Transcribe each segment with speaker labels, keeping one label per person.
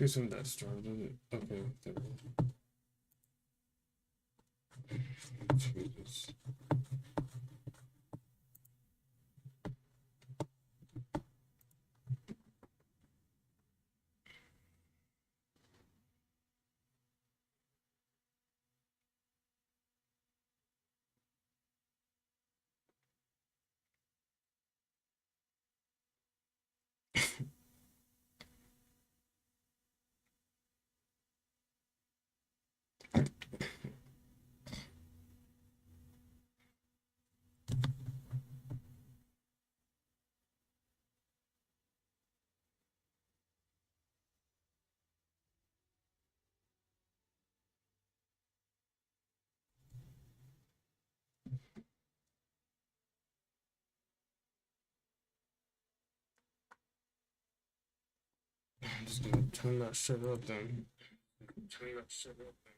Speaker 1: Isn't that started? Okay, there we go. Jesus. I'm just gonna turn that shit up then. Turn that shit up then.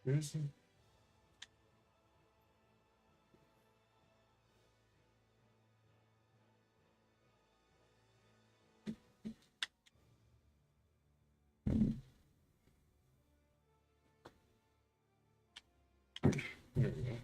Speaker 1: Seriously? There we go.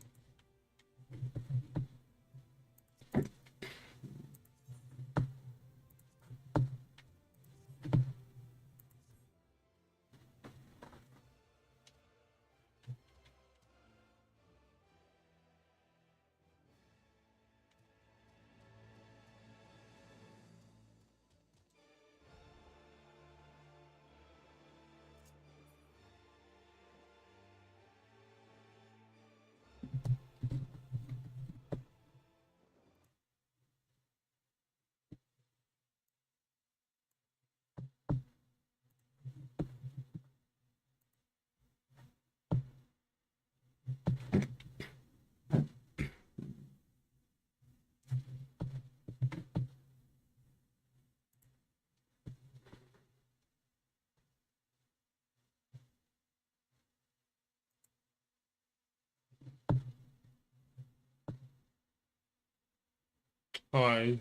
Speaker 1: Hi.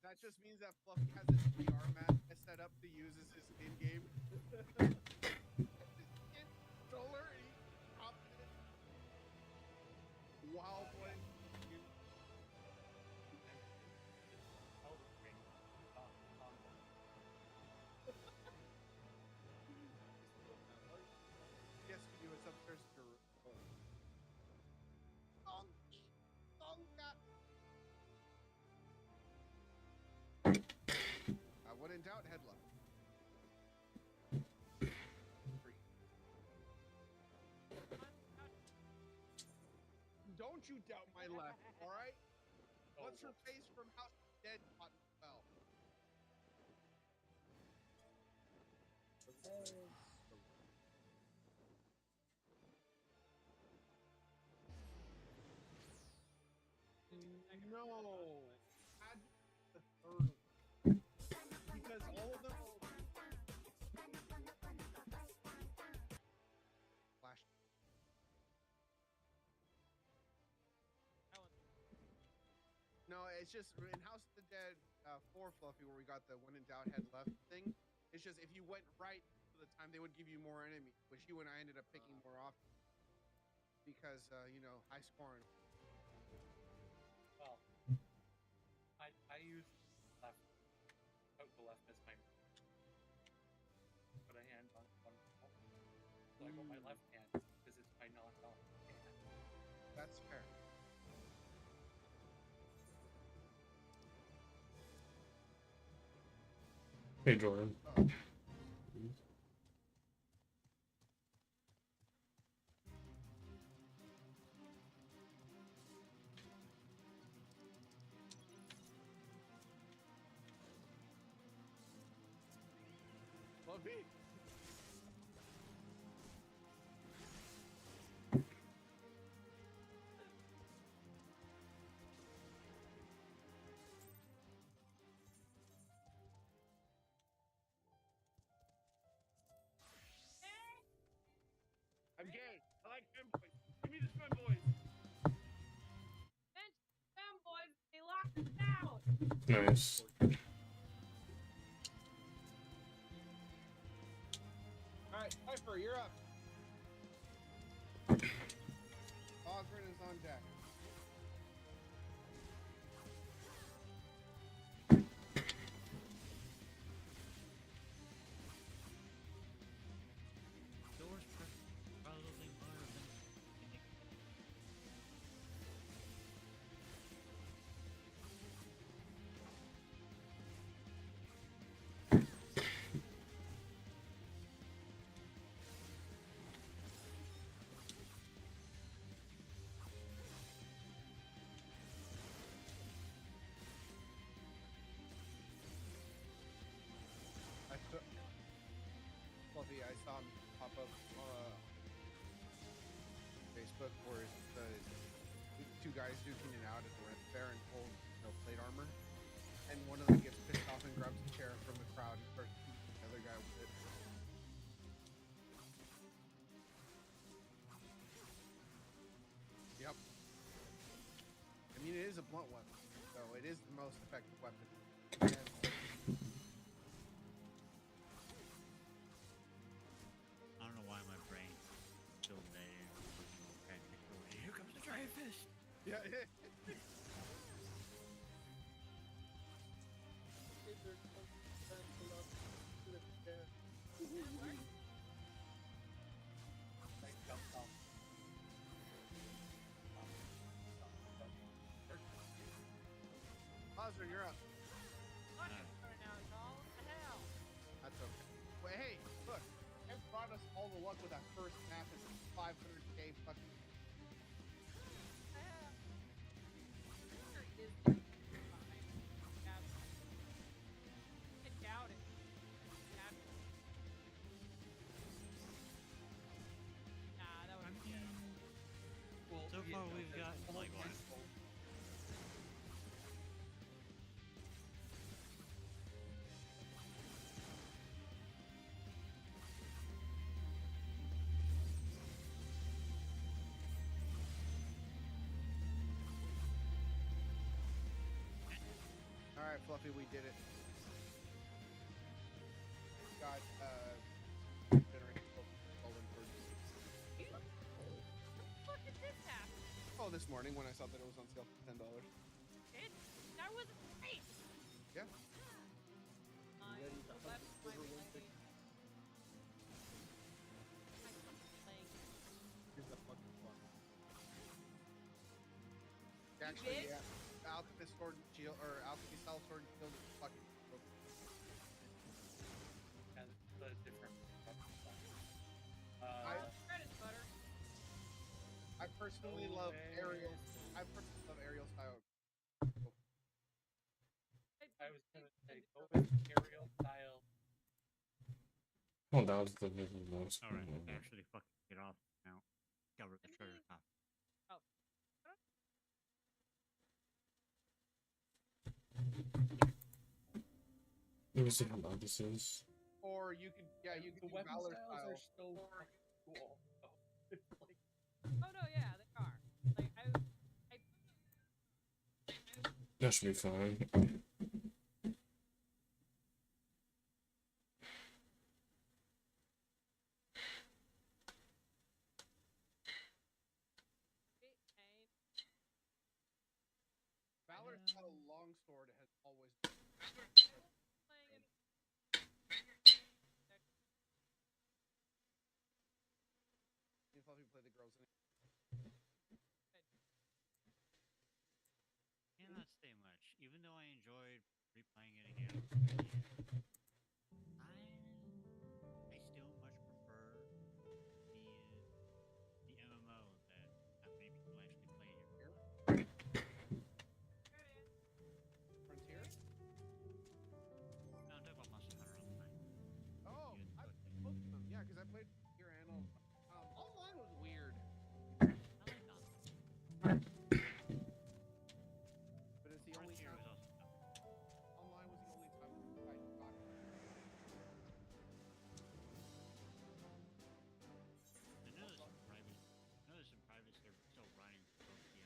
Speaker 2: That just means that Fluffy has his VR mat set up to use as his in-game controller, and he's confident while playing. Yes, you do. It's upstairs in your room. Donkey, donka. When in doubt, head left. Don't you doubt my left, all right? What's her face from House of the Dead taught me well? No. Add the third one. Because all of them flash. No, it's just in House of the Dead 4 Fluffy, where we got the when in doubt head left thing. It's just if you went right for the time, they would give you more enemies, which you and I ended up picking more often because you know, high scoring.
Speaker 3: Well, I use left, out the left as my put a hand on one wall. So I go my left hand because it's my non-dominant hand.
Speaker 2: That's fair.
Speaker 1: Hey, Jordan.
Speaker 2: Fluffy. I'm gay. I like femboys. Give me the femboys.
Speaker 4: Femboys, they locked us out.
Speaker 1: Nice.
Speaker 2: All right, Piper, you're up. Osborne is on deck.
Speaker 5: Doors probably harder than
Speaker 2: Fluffy, I saw him pop up on Facebook where the two guys duking it out at the rent fair in full, you know, plate armor, and one of them gets pissed off and grabs a chair from the crowd and starts beating the other guy with it. Yep. I mean, it is a blunt weapon, so it is the most effective weapon.
Speaker 5: I don't know why my brain's still there. Here comes the giant fish.
Speaker 2: Yeah.
Speaker 3: I jumped off.
Speaker 2: Osborne, you're up.
Speaker 4: What is going on, y'all? What the hell?
Speaker 2: That's okay. Wait, hey, look. Kev brought us all the luck with that first map. It's 500k fucking.
Speaker 5: far we've got? Like what?
Speaker 2: All right, Fluffy, we did it. Got generated stolen for.
Speaker 4: What the fuck did this happen?
Speaker 2: Oh, this morning when I saw that it was on sale for $10.
Speaker 4: That was great.
Speaker 2: Yeah.
Speaker 3: Ready to hunt
Speaker 4: my
Speaker 3: over one thing?
Speaker 4: playing.
Speaker 3: Here's the fucking fun.
Speaker 2: Actually,
Speaker 4: did?
Speaker 2: yeah. Alchemist Sword and Shield, or Alchemist Style Sword and Shield is fucking broken.
Speaker 3: And the different
Speaker 4: Bread and butter.
Speaker 2: I personally love aerial. I personally love aerial style.
Speaker 3: I was gonna say go with aerial style.
Speaker 1: Oh, that was the most.
Speaker 5: Alright, actually fucking get off now. Cover the treasure top.
Speaker 1: Let me see how loud this is.
Speaker 2: Or you could, yeah, you could
Speaker 3: The
Speaker 2: do
Speaker 3: weapon
Speaker 2: Valor
Speaker 3: styles
Speaker 2: style.
Speaker 3: are so fucking cool. Oh, it's like
Speaker 4: Oh no, yeah, they are. Like
Speaker 1: That should be fine.
Speaker 2: Valor style longsword has always been.
Speaker 4: playing it.
Speaker 2: Me and Fluffy play the girls in it.
Speaker 5: Cannot say much. Even though I enjoyed replaying it again, I still much prefer the MMO that not many people actually play here.
Speaker 2: Frontier?
Speaker 5: No, I'm talking about Monster Hunter Online.
Speaker 2: Oh,
Speaker 5: You
Speaker 2: I
Speaker 5: and
Speaker 2: played both of them. Yeah, because I played Frontier and online was weird.
Speaker 5: I like Online.
Speaker 2: But it's the only
Speaker 5: Frontier
Speaker 2: time
Speaker 5: was also tough.
Speaker 2: online was the only time I got.
Speaker 5: I know there's some private servers still running for both the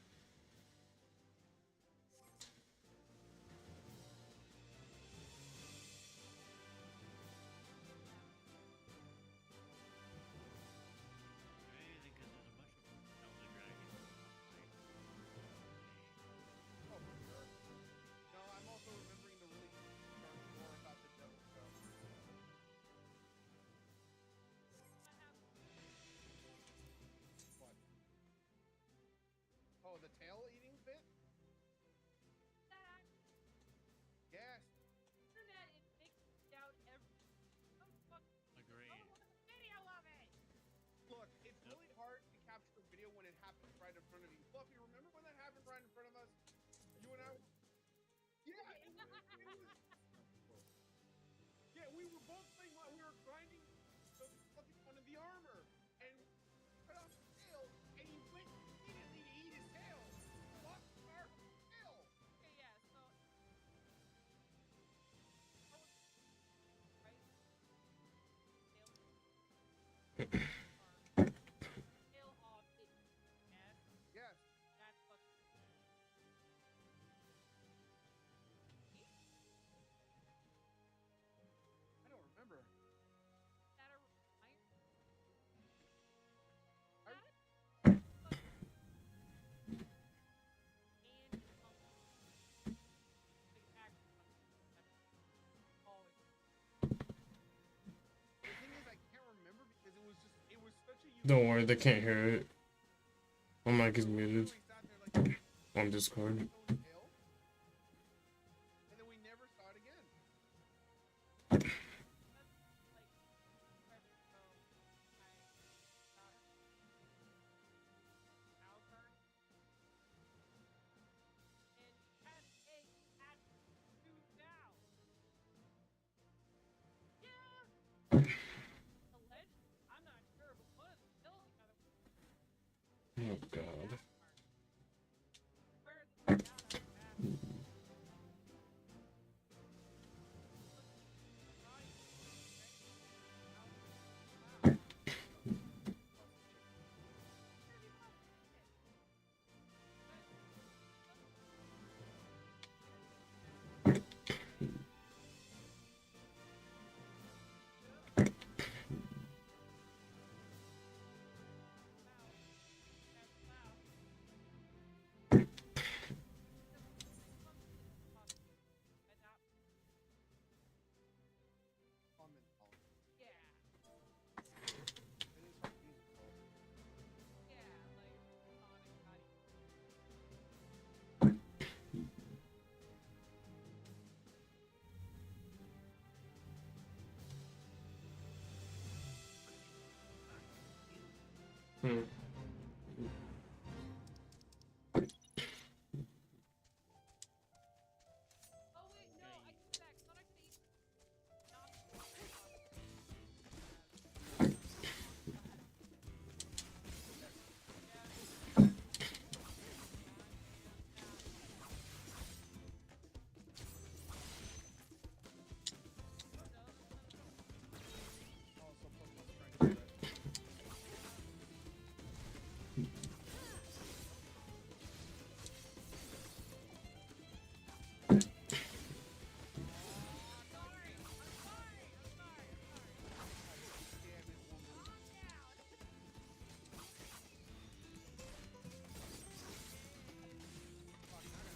Speaker 5: Mainly because there's a bunch of Elder Dragons like
Speaker 2: Oh, for sure. No, I'm also remembering the really dark lore about the devil show. What? Oh, the tail eating bit? Yes.
Speaker 4: Internet is making me doubt every. Oh fuck!
Speaker 5: agreed.
Speaker 4: I want a video of it.
Speaker 2: Look, it's really hard to capture a video when it happens right in front of you. Fluffy, remember when that happened right in front of us? You and I. Yeah, yeah, we were both playing while we were grinding. So Fluffy wanted the armor, and cut off his tail, and he went immediately to eat his tail. Lost our tail.
Speaker 4: Okay, yeah. So. Right. Tail off it. Yes.
Speaker 2: Yes.
Speaker 4: That's fucking.
Speaker 2: I don't remember.
Speaker 4: Is that a iron?
Speaker 2: I-
Speaker 4: And always.
Speaker 2: The thing is, I can't remember because it was such a.
Speaker 1: Don't worry, they can't hear it. My mic is muted
Speaker 2: We sat there like
Speaker 1: on Discord.
Speaker 2: and then we never saw it again.
Speaker 1: Oh god. Hmm.
Speaker 4: Oh wait, no, I take back. Thought I could eat.
Speaker 2: Also, Pokemon strength. Damn it, woman. Fuck, I gotta knock myself forward left together. With Lotus. Father Lotus.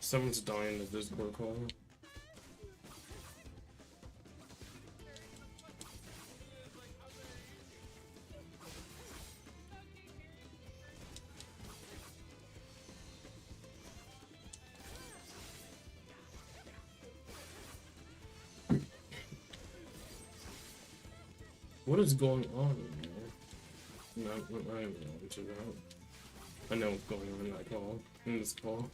Speaker 1: Someone's dying in the Discord call. What is going on here? No, I don't know what you're about. I know what's going on in that call. In this call.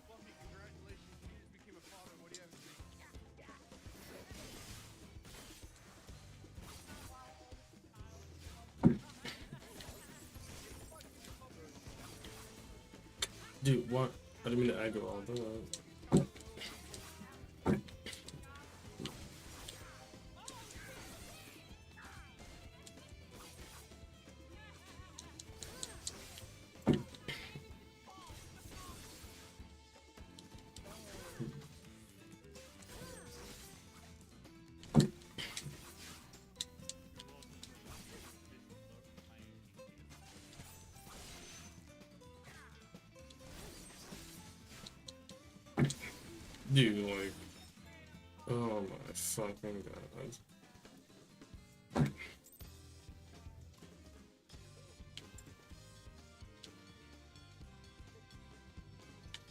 Speaker 2: Fluffy, congratulations. You just became a father. What do you have to say?
Speaker 1: Dude, what? I didn't mean to aggro all the way. Dude, like, oh my fucking god.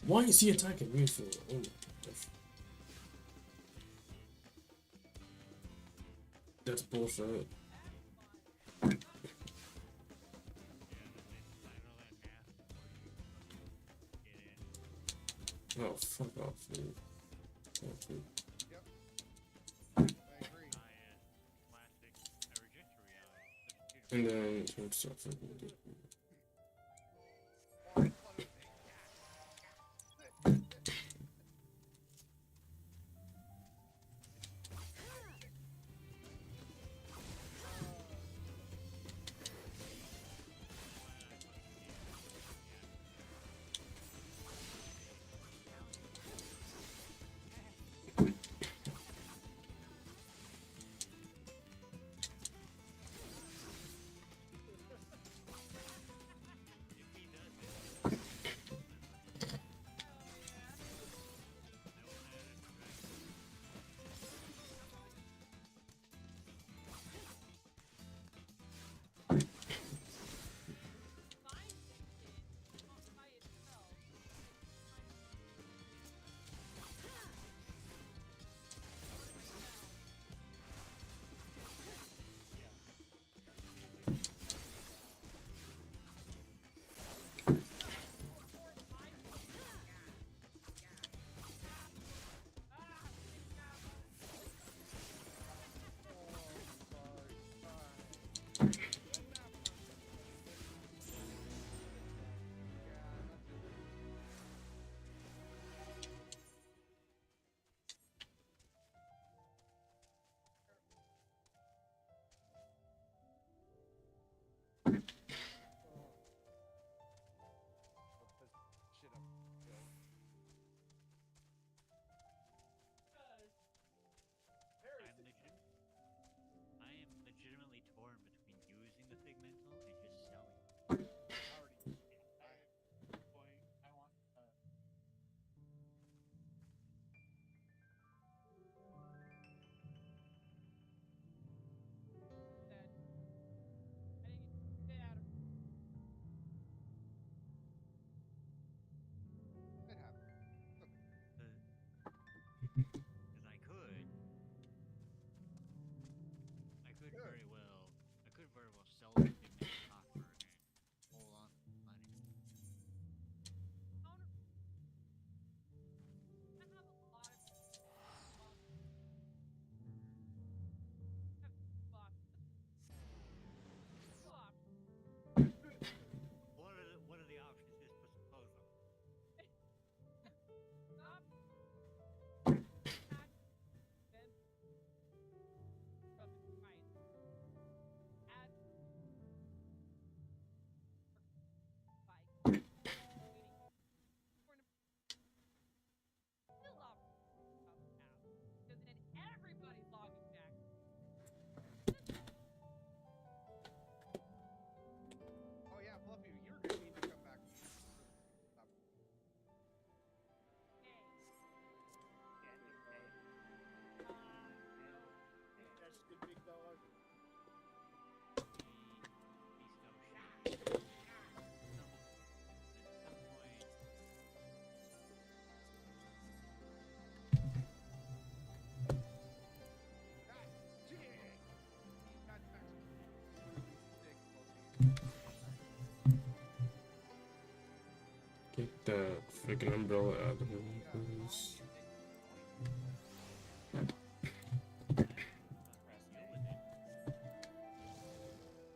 Speaker 1: Why is he attacking me for? Oh my gosh. That's bullshit. Oh, fuck off, dude. Oh, dude.
Speaker 2: Yep. I agree.
Speaker 1: And then turn stuff like
Speaker 5: very well sell it and make an offer and hold on to the money.
Speaker 4: Counter. I have a lot of have two options. Two options.
Speaker 5: What are the options? Just put some clothes on.
Speaker 4: Stop. Then from his right. Add bike. Waiting for an still option up now. Because then everybody's logging back.
Speaker 2: Oh yeah, Fluffy, you're gonna need to come back. Stop.
Speaker 4: Hey.
Speaker 6: That's the big dog.
Speaker 5: He's no shit. At some point,
Speaker 2: God dang! That's actually sick, Fluffy.
Speaker 1: Get that freaking umbrella out of here, please.
Speaker 5: deal with it.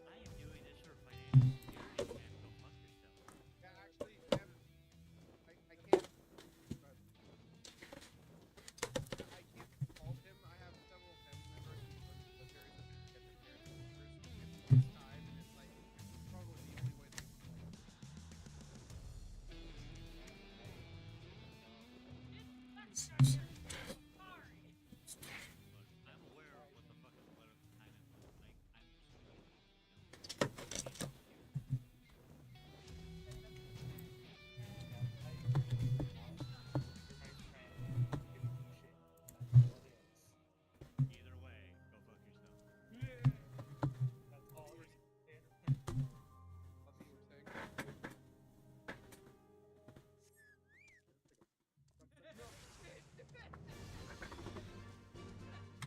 Speaker 5: I am doing this for financial security, man. Go fuck yourself.
Speaker 2: Yeah, actually, man, I can't. I can't fault him. I have several family members who work in the military that get their parents orders in this time, and it's like probably the only way they can like.
Speaker 4: It's not your sorry.
Speaker 5: Look, I'm aware of what the fucking political climate looks like. I'm just, either way, go fuck yourself.
Speaker 3: That's all we're saying.
Speaker 2: Fluffy, you were saying?
Speaker 5: I think the biggest crime is going to Billy McDonald for a year.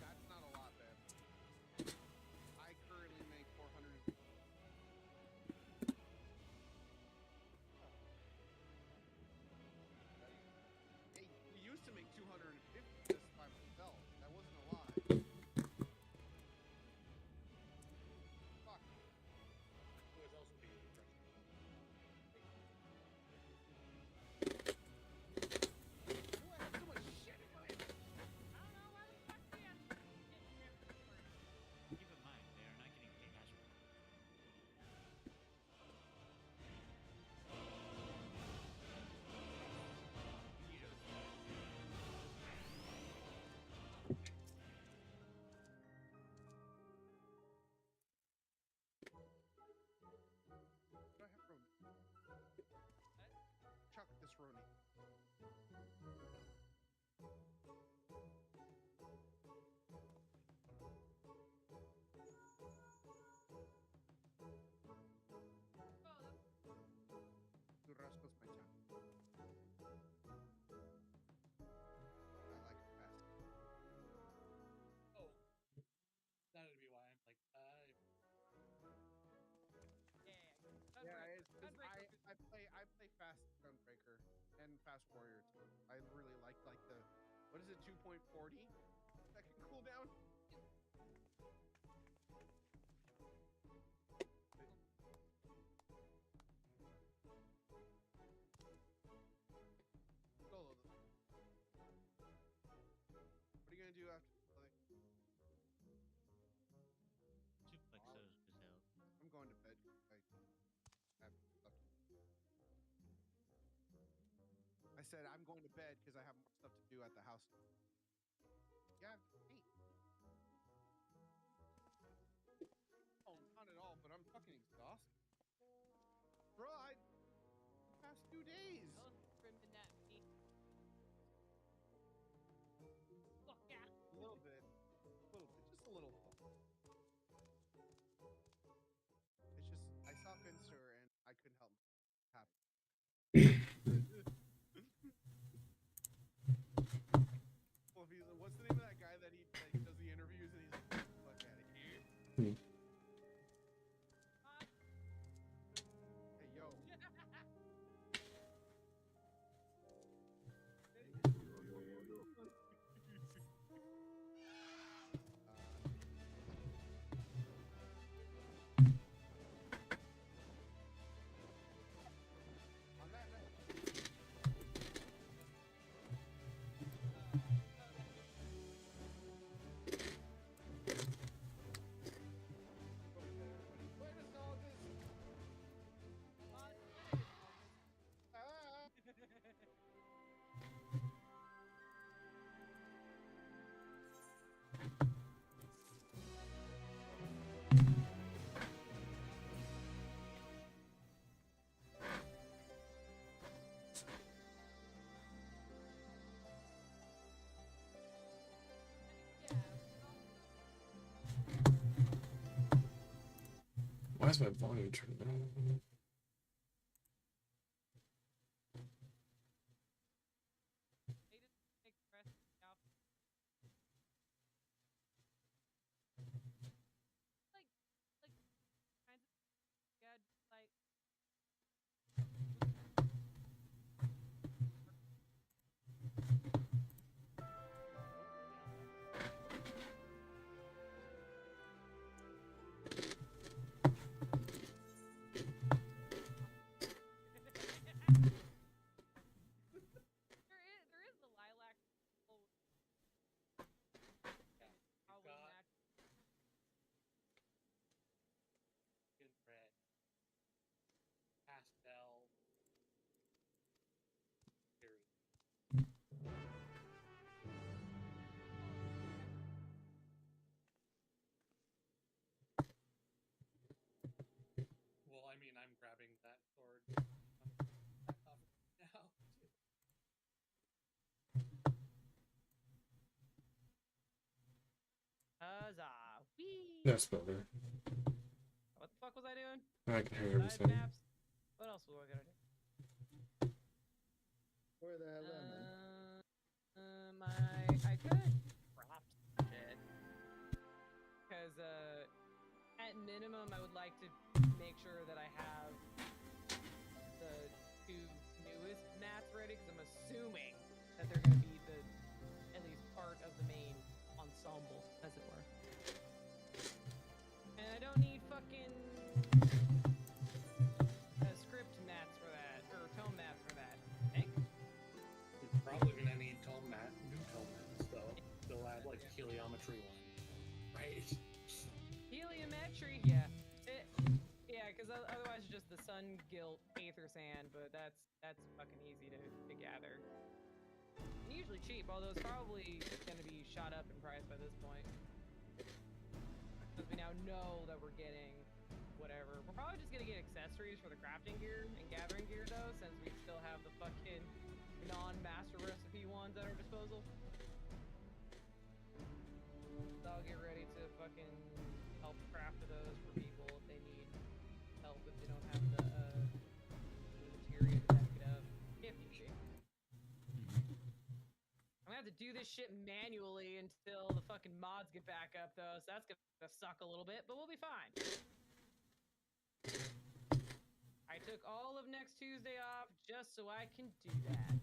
Speaker 2: That's not a lot, man. I currently make 400. Hey, we used to make 250 just by myself. That wasn't a lot. Fuck.
Speaker 3: It was also being refreshing.
Speaker 2: Why do I have so much shit in my.
Speaker 4: I don't know why the fuck we have to get everywhere.
Speaker 5: Keep in mind, they are not getting paid extra. You know,
Speaker 2: Do I have Roni? Chuck this Roni. Tu rascas my chat. I like it fast.
Speaker 3: Oh, that'd be why I'm like,
Speaker 2: Yeah, it's because
Speaker 4: Gunbreaker.
Speaker 2: I play Fast Gunbreaker and Fast Warrior too. I really like the what is it 2.40 second cooldown? said I'm going to bed because I have more stuff to do at the house. Yeah, hey. Oh, not at all. But I'm fucking exhausted, bro. The past 2 days.
Speaker 4: Oh, screaming at me. Fuck yeah.
Speaker 2: A little bit, just a little. It's just I saw Finster and I couldn't help myself. Happy. Well, what's the name of that guy that he does the interviews and he's like, "Get the fuck out of here." Hey yo. On that note, buenas noches. Ah.
Speaker 1: Why is my volume turned down?
Speaker 4: They just express out. Like kinds of yeah, like there is the lilac. Oh,
Speaker 3: Yeah,
Speaker 4: how
Speaker 3: you've
Speaker 4: we
Speaker 3: got
Speaker 4: match.
Speaker 3: in red, pastel, period. Well, I mean, I'm grabbing that sword now.
Speaker 4: Huzzah! Whee!
Speaker 1: That's better.
Speaker 4: What the fuck was I doing?
Speaker 1: I can hear
Speaker 4: Side
Speaker 1: everything.
Speaker 4: maps? What else was I gonna do?
Speaker 6: Where the hell am I?
Speaker 4: I could have dropped shit. Because, at minimum, I would like to make sure that I have the 2 newest mats ready, because I'm assuming that they're gonna be at least part of the main ensemble, as it were. And I don't need fucking script mats for that, or tone mats for that. I think.
Speaker 3: You're probably gonna need new tone mats, though. They'll add like a heliometry one, right?
Speaker 4: Heliometry, yeah. Yeah, because otherwise it's just the sun gilt aether sand, but that's fucking easy to gather. And usually cheap, although it's probably going to be shot up in price by this point. Because we now know that we're getting whatever. We're probably just going to get accessories for the crafting gear and gathering gear, though, since we still have the fucking non-master recipe ones at our disposal. So I'll get ready to fucking help craft those for people if they need help, if they don't have the materia to back it up. If need be. I'm gonna have to do this shit manually until the fucking mods get back up, though, so that's gonna suck a little bit, but we'll be fine. I took all of next Tuesday off just so I can do that.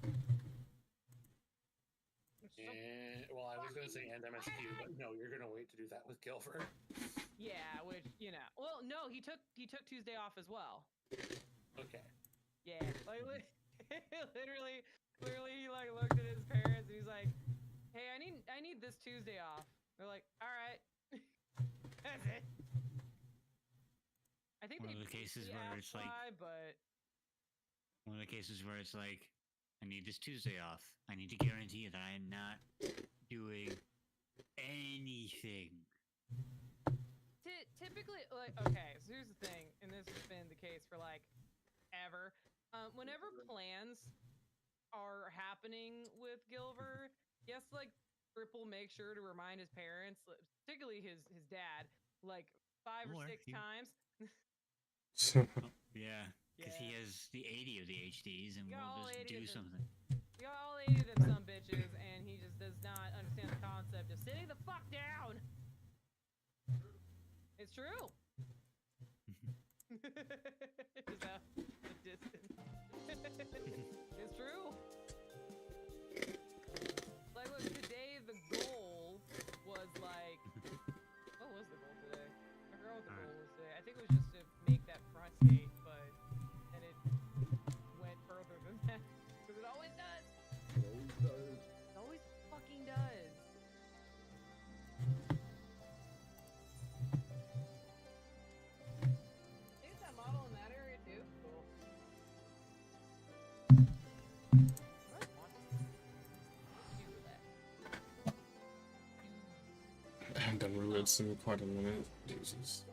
Speaker 3: And, well, I was gonna say and MSQ, but no, you're gonna wait to do that with Guilford.
Speaker 4: Yeah, which, you know. Well, no, he took Tuesday off as well.
Speaker 3: Okay.
Speaker 4: Yeah, like literally, he like looked at his parents and he's like, "Hey, I need this Tuesday off." They're like, "All right." That's it. I think
Speaker 5: One of the cases where it's like,
Speaker 4: but
Speaker 5: one of the cases where it's like, I need this Tuesday off. I need to guarantee that I am not doing anything.
Speaker 4: Typically, like, okay, so here's the thing, and this has been the case for like ever. Whenever plans are happening with Gilver, he has to like triple make sure to remind his parents, particularly his dad, like 5 or 6 times.
Speaker 5: Yeah, because he has the 80 of the HDs and
Speaker 4: Got all
Speaker 5: will just
Speaker 4: 80
Speaker 5: do
Speaker 4: of them.
Speaker 5: something.
Speaker 4: We got all 80 of them some bitches, and he just does not understand the concept of sitting the fuck down. It's true. Is that the distance? It's true. Like, look, today the goal was like, what was the goal today? I forgot what the goal was today. I think it was just to make that front state, but then it went further than that because it always does. It always fucking does. There's that model in that area too. Cool. What? Let's do that.
Speaker 1: I haven't done roulette in quite a minute. Jesus.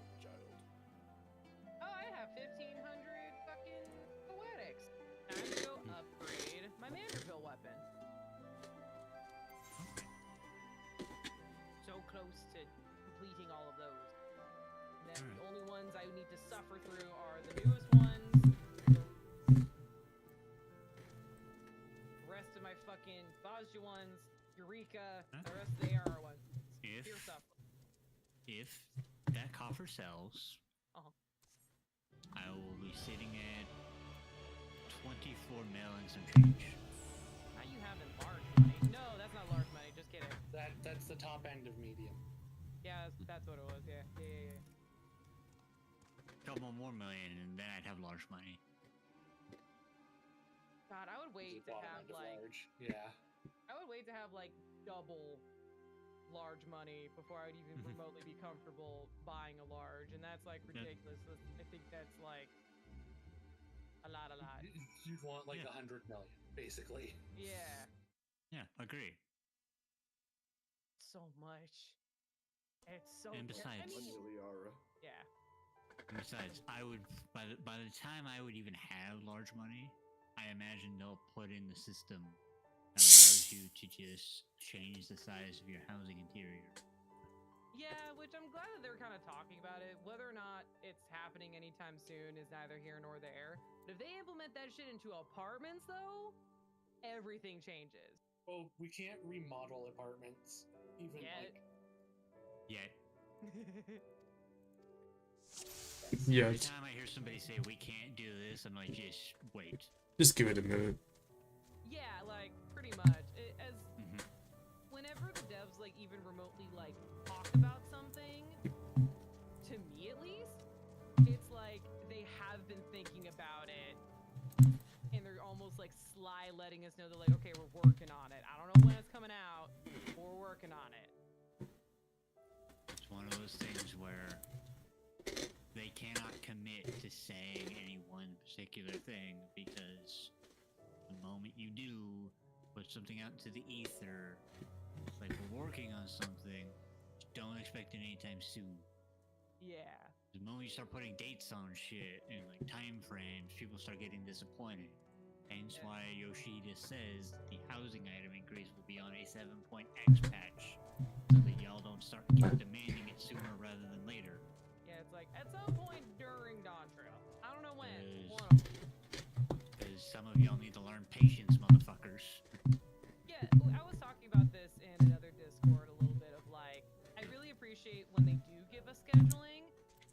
Speaker 4: Oh, I have 1,500 fucking poetics. Time to go upgrade my Manderville weapon. So close to completing all of those. And then the only ones I need to suffer through are the newest ones. The rest of my fucking Bajja ones, Eureka, the rest of the AR ones. Pure suffer.
Speaker 5: If that coffer sells, I will be sitting at 24 mil and some change.
Speaker 4: How you having large money? No, that's not large money. Just kidding.
Speaker 3: That's the top end of medium.
Speaker 4: Yeah, that's what it was. Yeah.
Speaker 5: Couple more million, and then I'd have large money.
Speaker 4: God, I would wait to
Speaker 3: Bottom
Speaker 4: have
Speaker 3: end of
Speaker 4: like
Speaker 3: large. Yeah.
Speaker 4: I would wait to have like double large money before I would even remotely be comfortable buying a large, and that's like ridiculous. I think that's like a lot.
Speaker 3: You'd want like 100 million, basically.
Speaker 4: Yeah.
Speaker 5: Yeah, agree.
Speaker 4: So much. It's so.
Speaker 5: And besides,
Speaker 4: yeah.
Speaker 5: Besides, I would by the time I would even have large money, I imagine they'll put in the system that allows you to just change the size of your housing interior.
Speaker 4: Yeah, which I'm glad that they're kind of talking about it. Whether or not it's happening anytime soon is neither here nor there. But if they implement that shit into apartments, though, everything changes.
Speaker 3: Well, we can't remodel apartments even
Speaker 4: Yet.
Speaker 5: Yet.
Speaker 1: Yeah.
Speaker 5: Every time I hear somebody say we can't do this, I'm like, just wait.
Speaker 1: Just give it a minute.
Speaker 4: Yeah, like pretty much. Whenever the devs like even remotely like talk about something, to me at least, it's like they have been thinking about it, and they're almost like sly letting us know they're like, okay, we're working on it. I don't know when it's coming out, but we're working on it.
Speaker 5: It's one of those things where they cannot commit to saying any one particular thing, because the moment you do put something out into the ether, it's like we're working on something, don't expect it anytime soon.
Speaker 4: Yeah.
Speaker 5: The moment you start putting dates on shit and like time frames, people start getting disappointed. Hence why Yoshida says the housing item increase will be on a 7.x patch, so that y'all don't start demanding it sooner rather than later.
Speaker 4: Yeah, it's like at some point during Dawn Trail. I don't know when.
Speaker 5: Because some of y'all need to learn patience, motherfuckers.
Speaker 4: Yeah, I was talking about this in another Discord a little bit of like, I really appreciate when they do give us scheduling,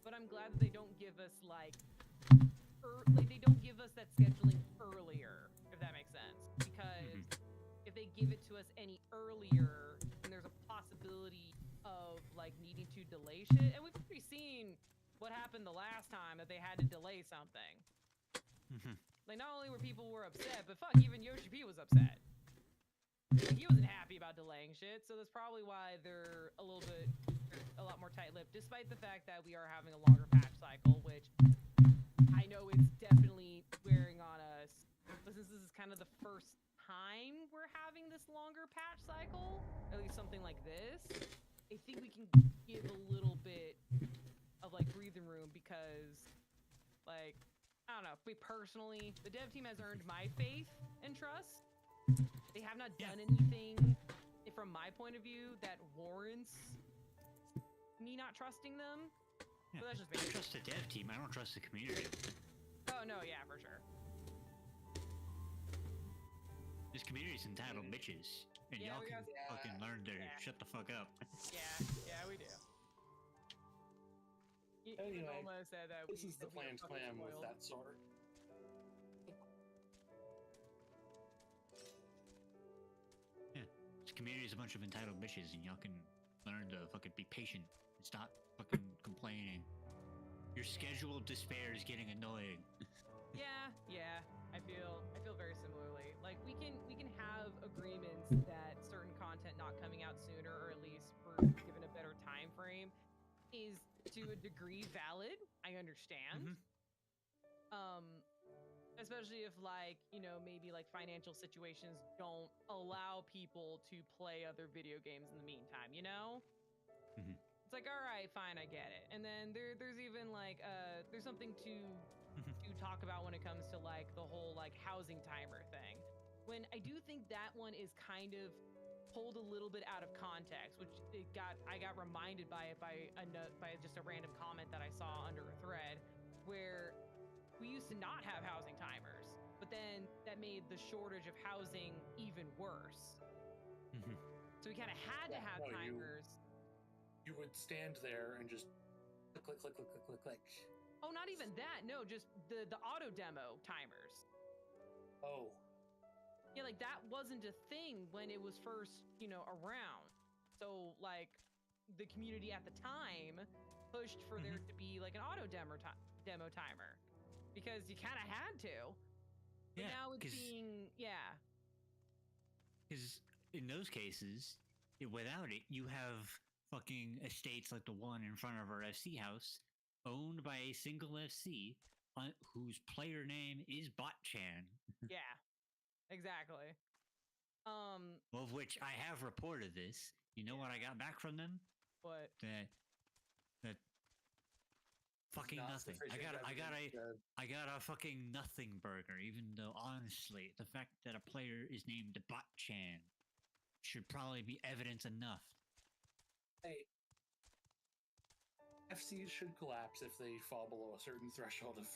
Speaker 4: but I'm glad that they don't give us like they don't give us that scheduling earlier, if that makes sense. Because if they give it to us any earlier, then there's a possibility of like needing to delay shit. And we've already seen what happened the last time that they had to delay something. Like not only were people upset, but fuck, even Yoshi P was upset. Like, he wasn't happy about delaying shit, so that's probably why they're a lot more tight-lipped, despite the fact that we are having a longer patch cycle, which I know it's definitely wearing on us. But since this is kind kind of the first time we're having this longer patch cycle, at least something like this, I think we can give a little bit of like breathing room because, like, I don't know, me personally, the dev team has earned my faith and trust. They have not done anything, from my point of view, that warrants me not trusting them.
Speaker 5: Yeah.
Speaker 4: But that's just
Speaker 5: I
Speaker 4: me.
Speaker 5: trust the dev team. I don't trust the community.
Speaker 4: Oh no, yeah, for sure.
Speaker 5: This community's entitled bitches, and
Speaker 4: Yeah,
Speaker 5: y'all
Speaker 4: we
Speaker 5: can
Speaker 4: got-
Speaker 5: fucking learn to
Speaker 4: yeah.
Speaker 5: shut the fuck up.
Speaker 4: Yeah, we do.
Speaker 3: Anyway,
Speaker 4: almost said that
Speaker 3: This
Speaker 4: we
Speaker 3: is the
Speaker 4: we are
Speaker 3: planned
Speaker 4: fucking
Speaker 3: clan with
Speaker 4: spoiled.
Speaker 3: that sort.
Speaker 5: This community's a bunch of entitled bitches, and y'all can learn to fucking be patient and stop fucking complaining. Your scheduled despair is getting annoying.
Speaker 4: Yeah. I feel very similarly. Like we can have agreements that certain content not coming out sooner, or at least for given a better time frame, is to a degree valid. I understand. Especially if like, you know, maybe like financial situations don't allow people to play other video games in the meantime, you know? It's like, all right, fine, I get it. And then there's even like there's something to talk about when it comes to like the whole like housing timer thing. When I do think that one is kind of pulled a little bit out of context, which I got reminded by it by just a random comment that I saw under a thread where we used to not have housing timers, but then that made the shortage of housing even worse. So we kind of had to have timers.
Speaker 3: You would stand there and just click, click, click, click, click, click.
Speaker 4: Oh, not even that. No, just the auto demo timers.
Speaker 3: Oh.
Speaker 4: Yeah, like that wasn't a thing when it was first, you know, around. So like the community at the time pushed for there to be like an auto demo timer because you kind of had to. But now it's being,
Speaker 5: Because in those cases, without it, you have fucking estates like the one in front of our FC house, owned by a single FC, whose player name is Botchan.
Speaker 4: Yeah, exactly.
Speaker 5: Of which I have reported this. You know what I got back from them?
Speaker 4: What?
Speaker 5: That fucking nothing. I got a fucking nothing burger, even though honestly, the fact that a player is named Botchan should probably be evidence enough.
Speaker 3: Hey, FCs should collapse if they fall below a certain threshold of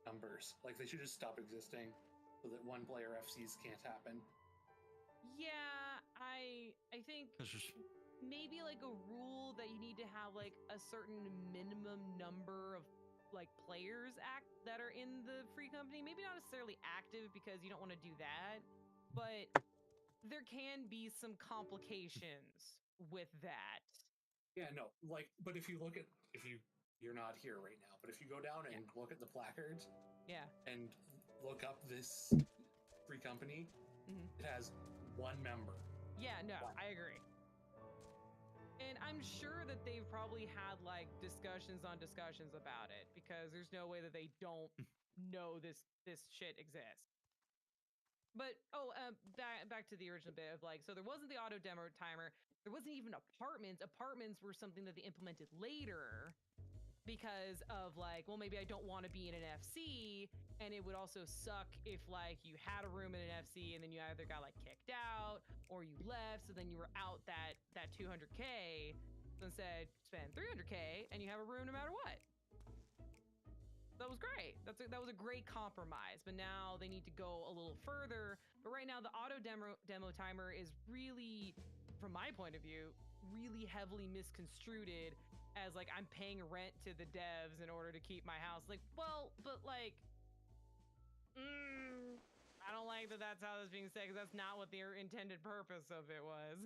Speaker 3: numbers. Like they should just stop existing so that one player FCs can't happen.
Speaker 4: Yeah, I think maybe like a rule that you need to have like a certain minimum number of like players that are in the free company. Maybe not necessarily active because you don't want to do that, but there can be some complications with that.
Speaker 3: Yeah, no, like, but if you're not here right now, but if you go down and look at the placards, and look up this free company, it has one member.
Speaker 4: Yeah, no, I agree. And I'm sure that they've probably had like discussions on discussions about it because there's no way that they don't know this shit exists. But back to the original bit of like, so there wasn't the auto demo timer. There wasn't even apartments. Apartments were something that they implemented later because of like, well, maybe I don't want to be in an FC, and it would also suck if like you had a room in an FC and then you either got like kicked out or you left, so then you were out that 200K. So instead, spend 300K and you have a room no matter what. That was great. That was a great compromise. But now they need to go a little further. But right now, the auto demo timer is really, from my point of view, really heavily misconstrued as like I'm paying rent to the devs in order to keep my house. Like, well, but like, I don't like that that's how that's being said because that's not what the intended purpose of it was.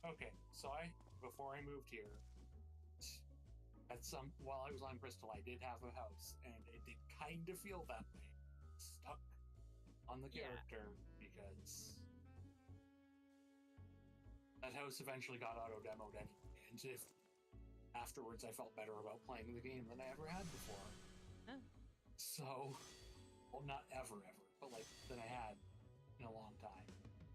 Speaker 3: Okay, so before I moved here, while I was on Bristol, I did have a house, and it did kind of feel that way, stuck on the character because that house eventually got auto demoed anyway, and afterwards I felt better about playing the game than I ever had before. so, well, not ever, but like than I had in a long time.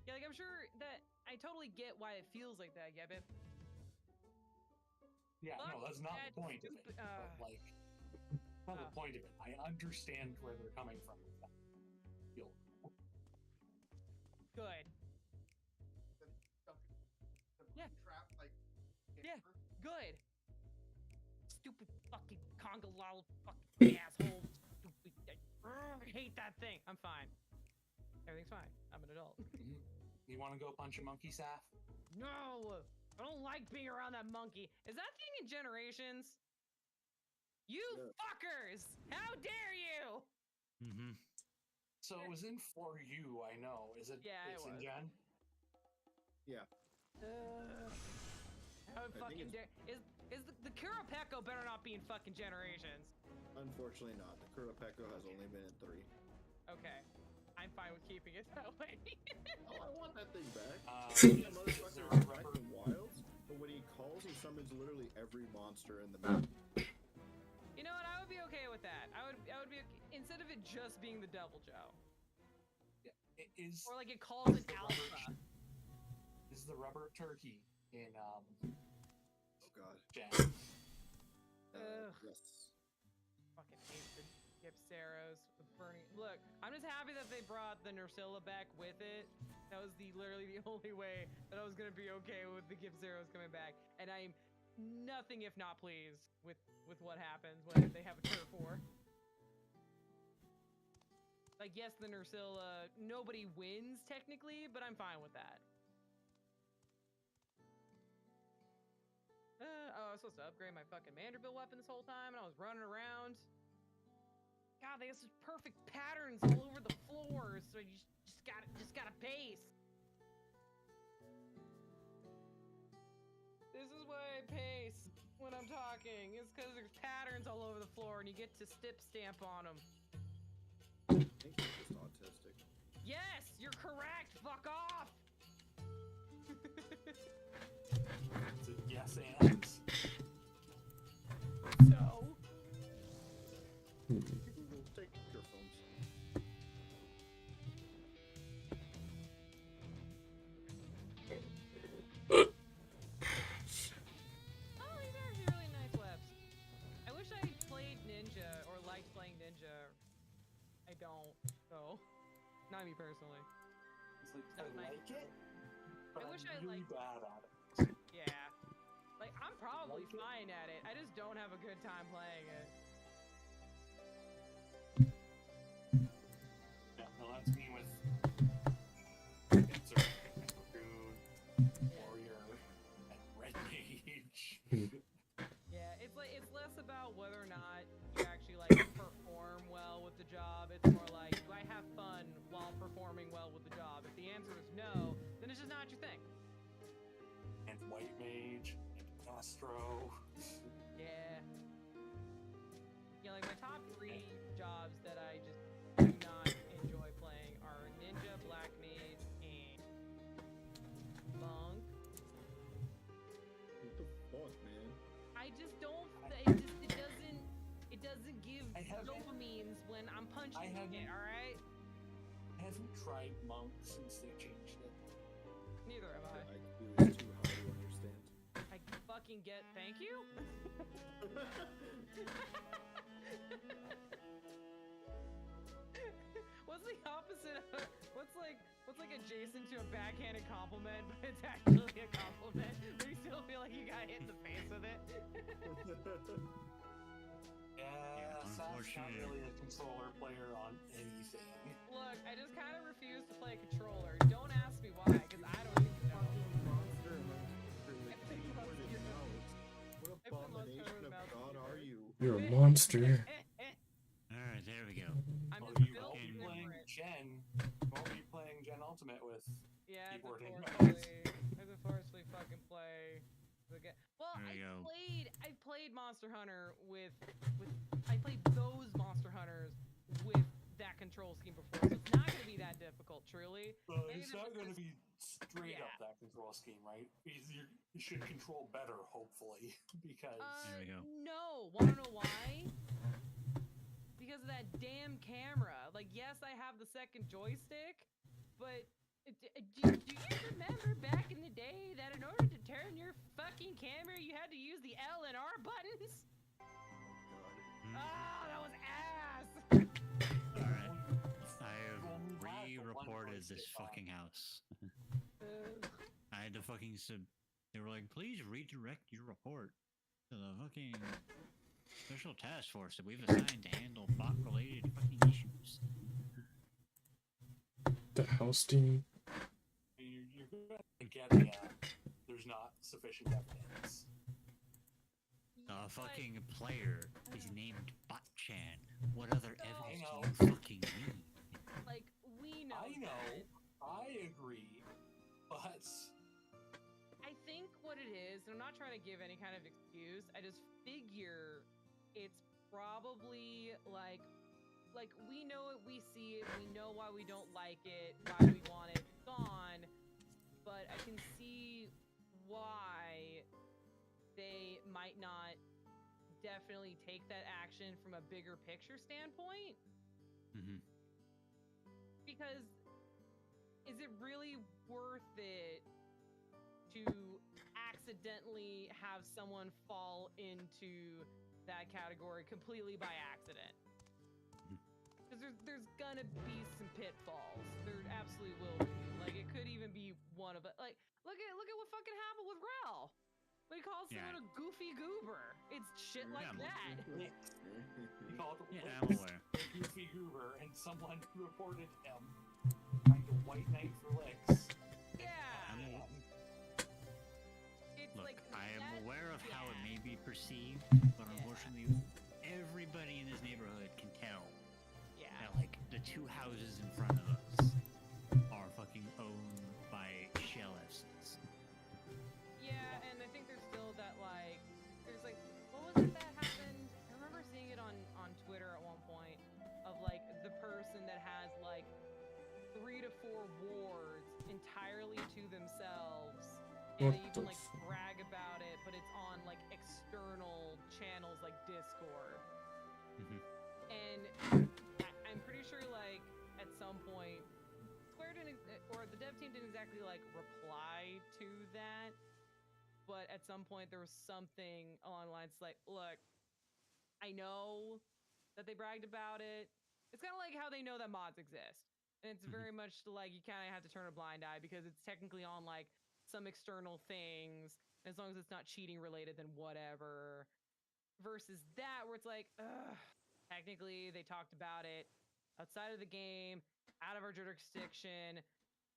Speaker 4: Yeah, like I'm sure that I totally get why it feels like that, Gebit.
Speaker 3: Yeah, no, that's not the point of it. But like, not the point of it. I understand where they're coming from.
Speaker 4: Good. Yeah.
Speaker 2: Trap, like,
Speaker 4: yeah. Good. Stupid fucking conga lol fucking asshole. Stupid. I hate that thing. I'm fine. Everything's fine. I'm an adult.
Speaker 3: You want to go punch a monkey, Saf?
Speaker 4: No! I don't like being around that monkey. Is that thing in Generations? You fuckers! How dare you!
Speaker 5: Mm-hmm.
Speaker 3: So it was in For You, I know. Is it?
Speaker 4: Yeah,
Speaker 3: it's
Speaker 4: it
Speaker 3: in
Speaker 4: was.
Speaker 3: Gen?
Speaker 6: Yeah.
Speaker 4: How fucking dare... Is the Kurapeko better not be in fucking Generations?
Speaker 6: Unfortunately not. The Kurapeko has only been in 3.
Speaker 4: Okay. I'm fine with keeping it that way.
Speaker 6: Oh, I want that thing back.
Speaker 3: That
Speaker 6: motherfucker is back in Wilds, but when he calls, he summons literally every monster in the map.
Speaker 4: You know what? I would be okay with that. I would be okay, instead of it just being the Devil Joe.
Speaker 3: Yeah, it is.
Speaker 4: Or like it calls an alpha.
Speaker 3: Is the rubber turkey in
Speaker 6: Oh god.
Speaker 3: Gen?
Speaker 6: Yes.
Speaker 4: Fucking hate the Gipceros with burning. Look, I'm just happy that they brought the Nursilla back with it. That was literally the only way that I was gonna be okay with the Gipceros coming back. And I'm nothing if not pleased with what happens when they have a turf war. Like, yes, the Nursilla, nobody wins technically, but I'm fine with that. Oh, I was supposed to upgrade my fucking Manderville weapon this whole time, and I was running around. God, they have such perfect patterns all over the floors, so you just gotta pace. This is why I pace when I'm talking. It's because there's patterns all over the floor, and you get to stamp on them.
Speaker 6: I think you're just autistic.
Speaker 4: Yes, you're correct. Fuck off.
Speaker 3: Yes, and
Speaker 4: So.
Speaker 6: Google, take your phones.
Speaker 4: Oh, these are actually really nice webs. I wish I played Ninja or liked playing Ninja. I don't, though. Not me personally.
Speaker 3: it's like I like it, but
Speaker 4: I wish
Speaker 3: I'm
Speaker 4: I
Speaker 3: really
Speaker 4: liked-
Speaker 3: bad at it.
Speaker 4: Yeah. Like, I'm probably
Speaker 3: Like it?
Speaker 4: fine at it. I just don't have a good time playing it.
Speaker 3: Yeah, no, that's me with Cancer, Warrior, and Red Mage.
Speaker 4: Yeah, it's less about whether or not you actually like perform well with the job. It's more like, do I have fun while performing well with the job? If the answer is no, then it's just not your thing.
Speaker 3: And White Mage, and Astro.
Speaker 4: Yeah. Yeah, like my top 3 jobs that I just do not enjoy playing are Ninja, Black Mage, and Monk.
Speaker 6: What the fuck, man?
Speaker 4: I just don't. It doesn't give dopamines when I'm punching it. All right.
Speaker 3: I haven't tried Monk since they changed it.
Speaker 4: Neither have I.
Speaker 6: IQ is too high to understand.
Speaker 4: I fucking get. Thank you. What's the opposite of what's like adjacent to a backhanded compliment, but it's actually a compliment, but you still feel like you got hit in the face with it?
Speaker 3: Yeah, Saf's not
Speaker 5: unfortunately.
Speaker 3: really a controller player on anything.
Speaker 4: Look, I just kind of refuse to play controller. Don't ask me why, because I don't even know.
Speaker 6: Monster amongst the keyboard and mouse. What abomination of God are you?
Speaker 1: You're a monster.
Speaker 5: Alright, there we go.
Speaker 4: I'm
Speaker 3: Well,
Speaker 4: just
Speaker 3: you
Speaker 4: built
Speaker 3: won't be playing
Speaker 4: different.
Speaker 3: Gen. You won't be playing Gen Ultimate with
Speaker 4: Yeah, I
Speaker 3: keyboard and
Speaker 4: could forcefully fucking play. Well,
Speaker 5: There we go.
Speaker 4: I played Monster Hunter with I played those Monster Hunters with that control scheme before, so it's not gonna be that difficult, truly.
Speaker 3: It's not going to be straight up that control scheme, right? You should control better, hopefully, because
Speaker 5: There we go.
Speaker 4: No, wanna know why? Because of that damn camera. Like, yes, I have the second joystick, but do you remember back in the day that in order to turn your fucking camera, you had to use the L and R buttons? Oh, that was ass!
Speaker 5: Alright. I have re-reported this fucking house. I had to fucking they were like, please redirect your report to the fucking special task force that we've assigned to handle bot-related fucking issues.
Speaker 1: The house team.
Speaker 3: You're getting there's not sufficient evidence.
Speaker 5: The fucking player is named Botchan. What other evidence do you fucking need?
Speaker 4: Like, we know.
Speaker 3: I know.
Speaker 4: That.
Speaker 3: I agree. But
Speaker 4: I think what it is, and I'm not trying to give any kind of excuse, I just figure it's probably like we know it, we see it, we know why we don't like it, why we want it gone, but I can see why they might not definitely take that action from a bigger picture standpoint.
Speaker 5: Mm-hmm.
Speaker 4: Because is it really worth it to accidentally have someone fall into that category completely by accident? Because there's gonna be some pitfalls. There absolutely will be. Like, it could even be one of it. Like, look at what fucking happened with Rel. We call someone a goofy goober. It's shit like that.
Speaker 3: He called
Speaker 5: I'm aware.
Speaker 3: Goofy goober, and someone reported him trying to white knight for licks.
Speaker 4: Yeah.
Speaker 5: Look, I am aware of how it may be perceived, but unfortunately, everybody in this neighborhood can tell that, like, the two houses in front of us are fucking owned by shell essence.
Speaker 4: Yeah, and I think there's still that, like, there's like, what was it that happened? I remember seeing it on Twitter at one point of, like, the person that has, like, 3 to 4 wards entirely to themselves. And they even, like, brag about it, but it's on, like, external channels like Discord.
Speaker 5: Mm-hmm.
Speaker 4: And I'm pretty sure, like, at some point, Square didn't, or the dev team didn't exactly, like, reply to that, but at some point there was something along the lines like, look, I know that they bragged about it. It's kind of like how they know that mods exist. And it's very much like you kind of have to turn a blind eye because it's technically on, like, some external things. As long as it's not cheating related, then whatever. Versus that, where it's like, ugh, technically they talked about it outside of the game, out of our jurisdiction,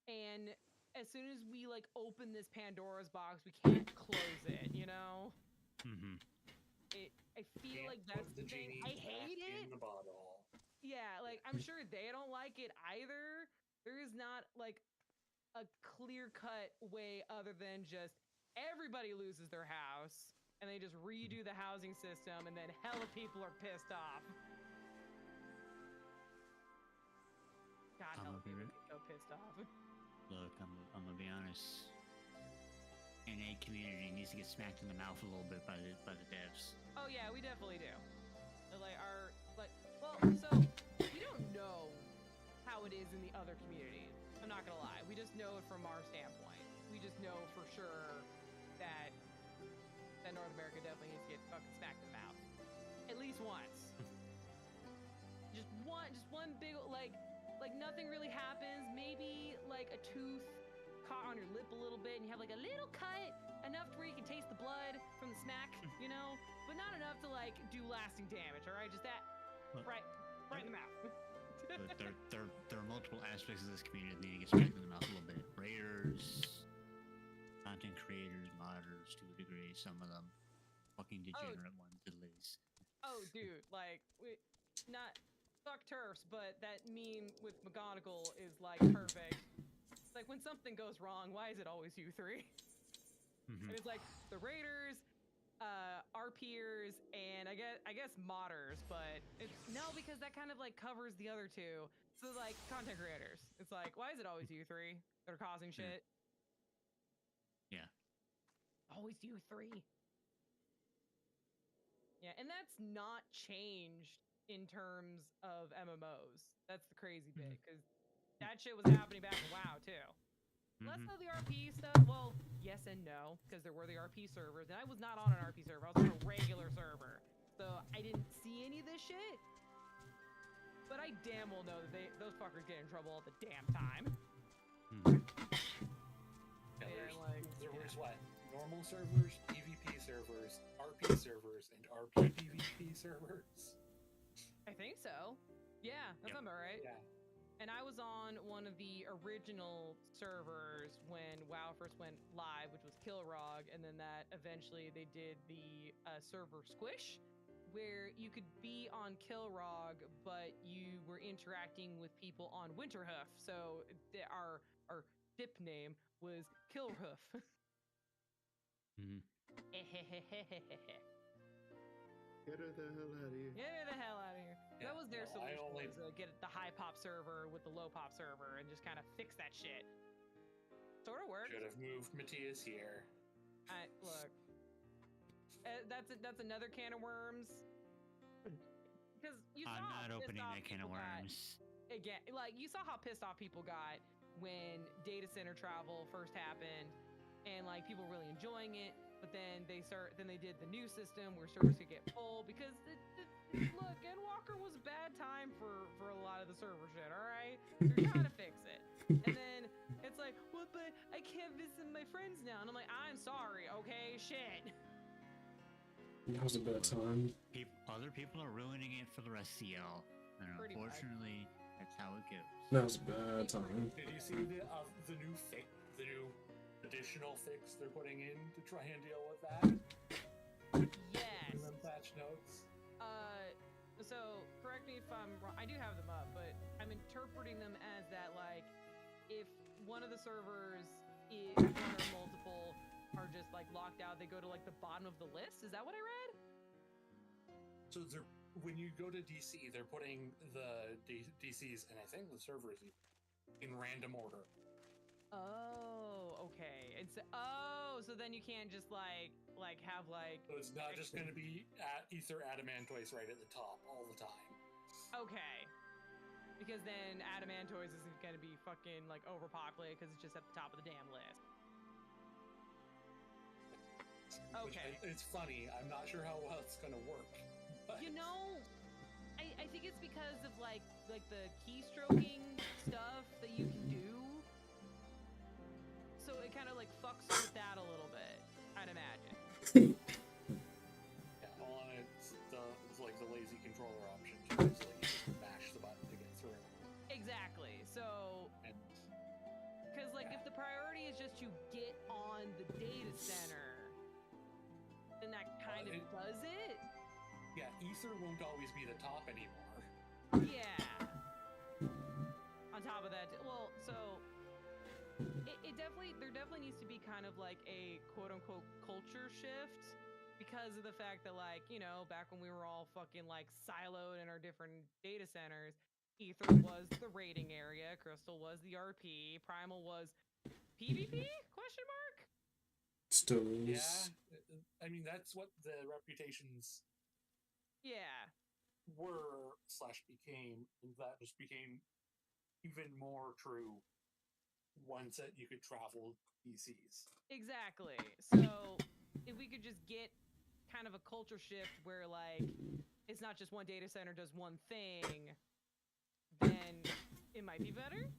Speaker 4: and as soon as we, like, open this Pandora's box, we can't close it, you know?
Speaker 5: Mm-hmm.
Speaker 4: I feel like that's the thing. I hate it.
Speaker 3: In the bottle.
Speaker 4: Yeah, like, I'm sure they don't like it either. There is not, like, a clear-cut way other than just everybody loses their house, and they just redo the housing system, and then hella people are pissed off. God, hella people get so pissed off.
Speaker 5: Look, I'm gonna be honest. NA community needs to get smacked in the mouth a little bit by the devs.
Speaker 4: Oh yeah, we definitely do. Well, so we don't know how it is in the other communities. I'm not gonna lie. We just know it from our standpoint. We just know for sure that North America definitely needs to get fucking smacked in the mouth. At least once. just one big, like nothing really happens. Maybe, like, a tooth caught on your lip a little bit and you have, like, a little cut, enough to where you can taste the blood from the smack, you know? But not enough to, like, do lasting damage, alright? Just that, right in the mouth.
Speaker 5: But there are multiple aspects of this community that need to get smacked in the mouth a little bit. Raiders, content creators, modders to a degree, some of them. Fucking degenerate ones, at least.
Speaker 4: Oh, dude, like, fuck turfs, but that meme with McGonagall is, like, perfect. It's like, when something goes wrong, why is it always you three?
Speaker 5: Mm-hmm.
Speaker 4: And it's like, the Raiders, RPers, and I guess modders, but no, because that kind of, like, covers the other two. So, like, content creators. It's like, why is it always you three that are causing shit?
Speaker 5: Yeah.
Speaker 4: Always you three. Yeah, and that's not changed in terms of MMOs. That's the crazy bit, because that shit was happening back in WoW too. Less of the RP stuff. Well, yes and no, because there were the RP servers, and I was not on an RP server. I was on a regular server, so I didn't see any of this shit. But I damn well know that those fuckers get in trouble all the damn time.
Speaker 3: There was what? Normal servers, PvP servers, RP servers, and RP PvP servers.
Speaker 4: I think so. Yeah, that sounds about right.
Speaker 3: Yeah.
Speaker 4: And I was on one of the original servers when WoW first went live, which was Kilrog, and then that eventually they did the server Squish, where you could be on Kilrog, but you were interacting with people on Winterhoof. So our dip name was Killhoof.
Speaker 6: Get her the hell out of here.
Speaker 4: Get her the hell out of here.
Speaker 3: Yeah,
Speaker 4: that was their solution.
Speaker 3: only
Speaker 4: Was, get the high pop server with the low pop server and just kind of fix that shit. Sort of worked.
Speaker 3: should have moved Matthias here.
Speaker 4: Look, that's another can of worms. Because you saw
Speaker 5: I'm
Speaker 4: how
Speaker 5: not opening
Speaker 4: pissed off
Speaker 5: that can of
Speaker 4: people got.
Speaker 5: worms.
Speaker 4: Again, like you saw how pissed off people got when data center travel first happened, and like people really enjoying it. But then they did the new system where servers could get full because look, Endwalker was a bad time for a lot of the server shit. All right, they're trying to fix it, and then it's like, well, but I can't visit my friends now, and I'm like, I'm sorry, okay, shit.
Speaker 1: That was a bad time.
Speaker 5: Other people are ruining it for the rest of y'all, and
Speaker 4: Pretty
Speaker 5: unfortunately, that's how it goes.
Speaker 1: That was a bad time.
Speaker 3: Did you see the new additional fix they're putting in to try and deal with that?
Speaker 4: Yes.
Speaker 3: Them patch notes.
Speaker 4: So correct me if I'm wrong. I do have them up, but I'm interpreting them as that like if one of the servers is one or multiple are just like locked out, they go to like the bottom of the list. Is that what I read?
Speaker 3: So when you go to DC, they're putting the DCs and I think the servers in random order.
Speaker 4: Oh, okay. So then you can't just like have like.
Speaker 3: So it's not just going to be Ether Adamantoise right at the top all the time.
Speaker 4: Okay. Because then Adamantoise isn't going to be fucking like overpopulated because it's just at the top of the damn list. Okay.
Speaker 3: It's funny. I'm not sure how well it's going to work. But...
Speaker 4: You know, I think it's because of like the keystroking stuff that you can do. So it kind of like fucks with that a little bit, I'd imagine.
Speaker 3: Yeah, well, it's like the lazy controller option. You just mash the button to get through.
Speaker 4: Exactly. So, because like if the priority is just to get on the data center, then that kind of does it.
Speaker 3: Yeah, Ether won't always be the top anymore.
Speaker 4: Yeah. On top of that, well, so. There definitely needs to be kind of like a quote unquote culture shift because of the fact that like, you know, back when we were all fucking like siloed in our different data centers, Ether was the raiding area, Crystal was the RP, Primal was PvP? Question mark?
Speaker 1: Still is.
Speaker 3: Yeah, I mean that's what the reputations were / became, and that just became even more true once that you could travel DCs.
Speaker 4: Exactly. So if we could just get kind of a culture shift where like it's not just one data center does one thing, then it might be better.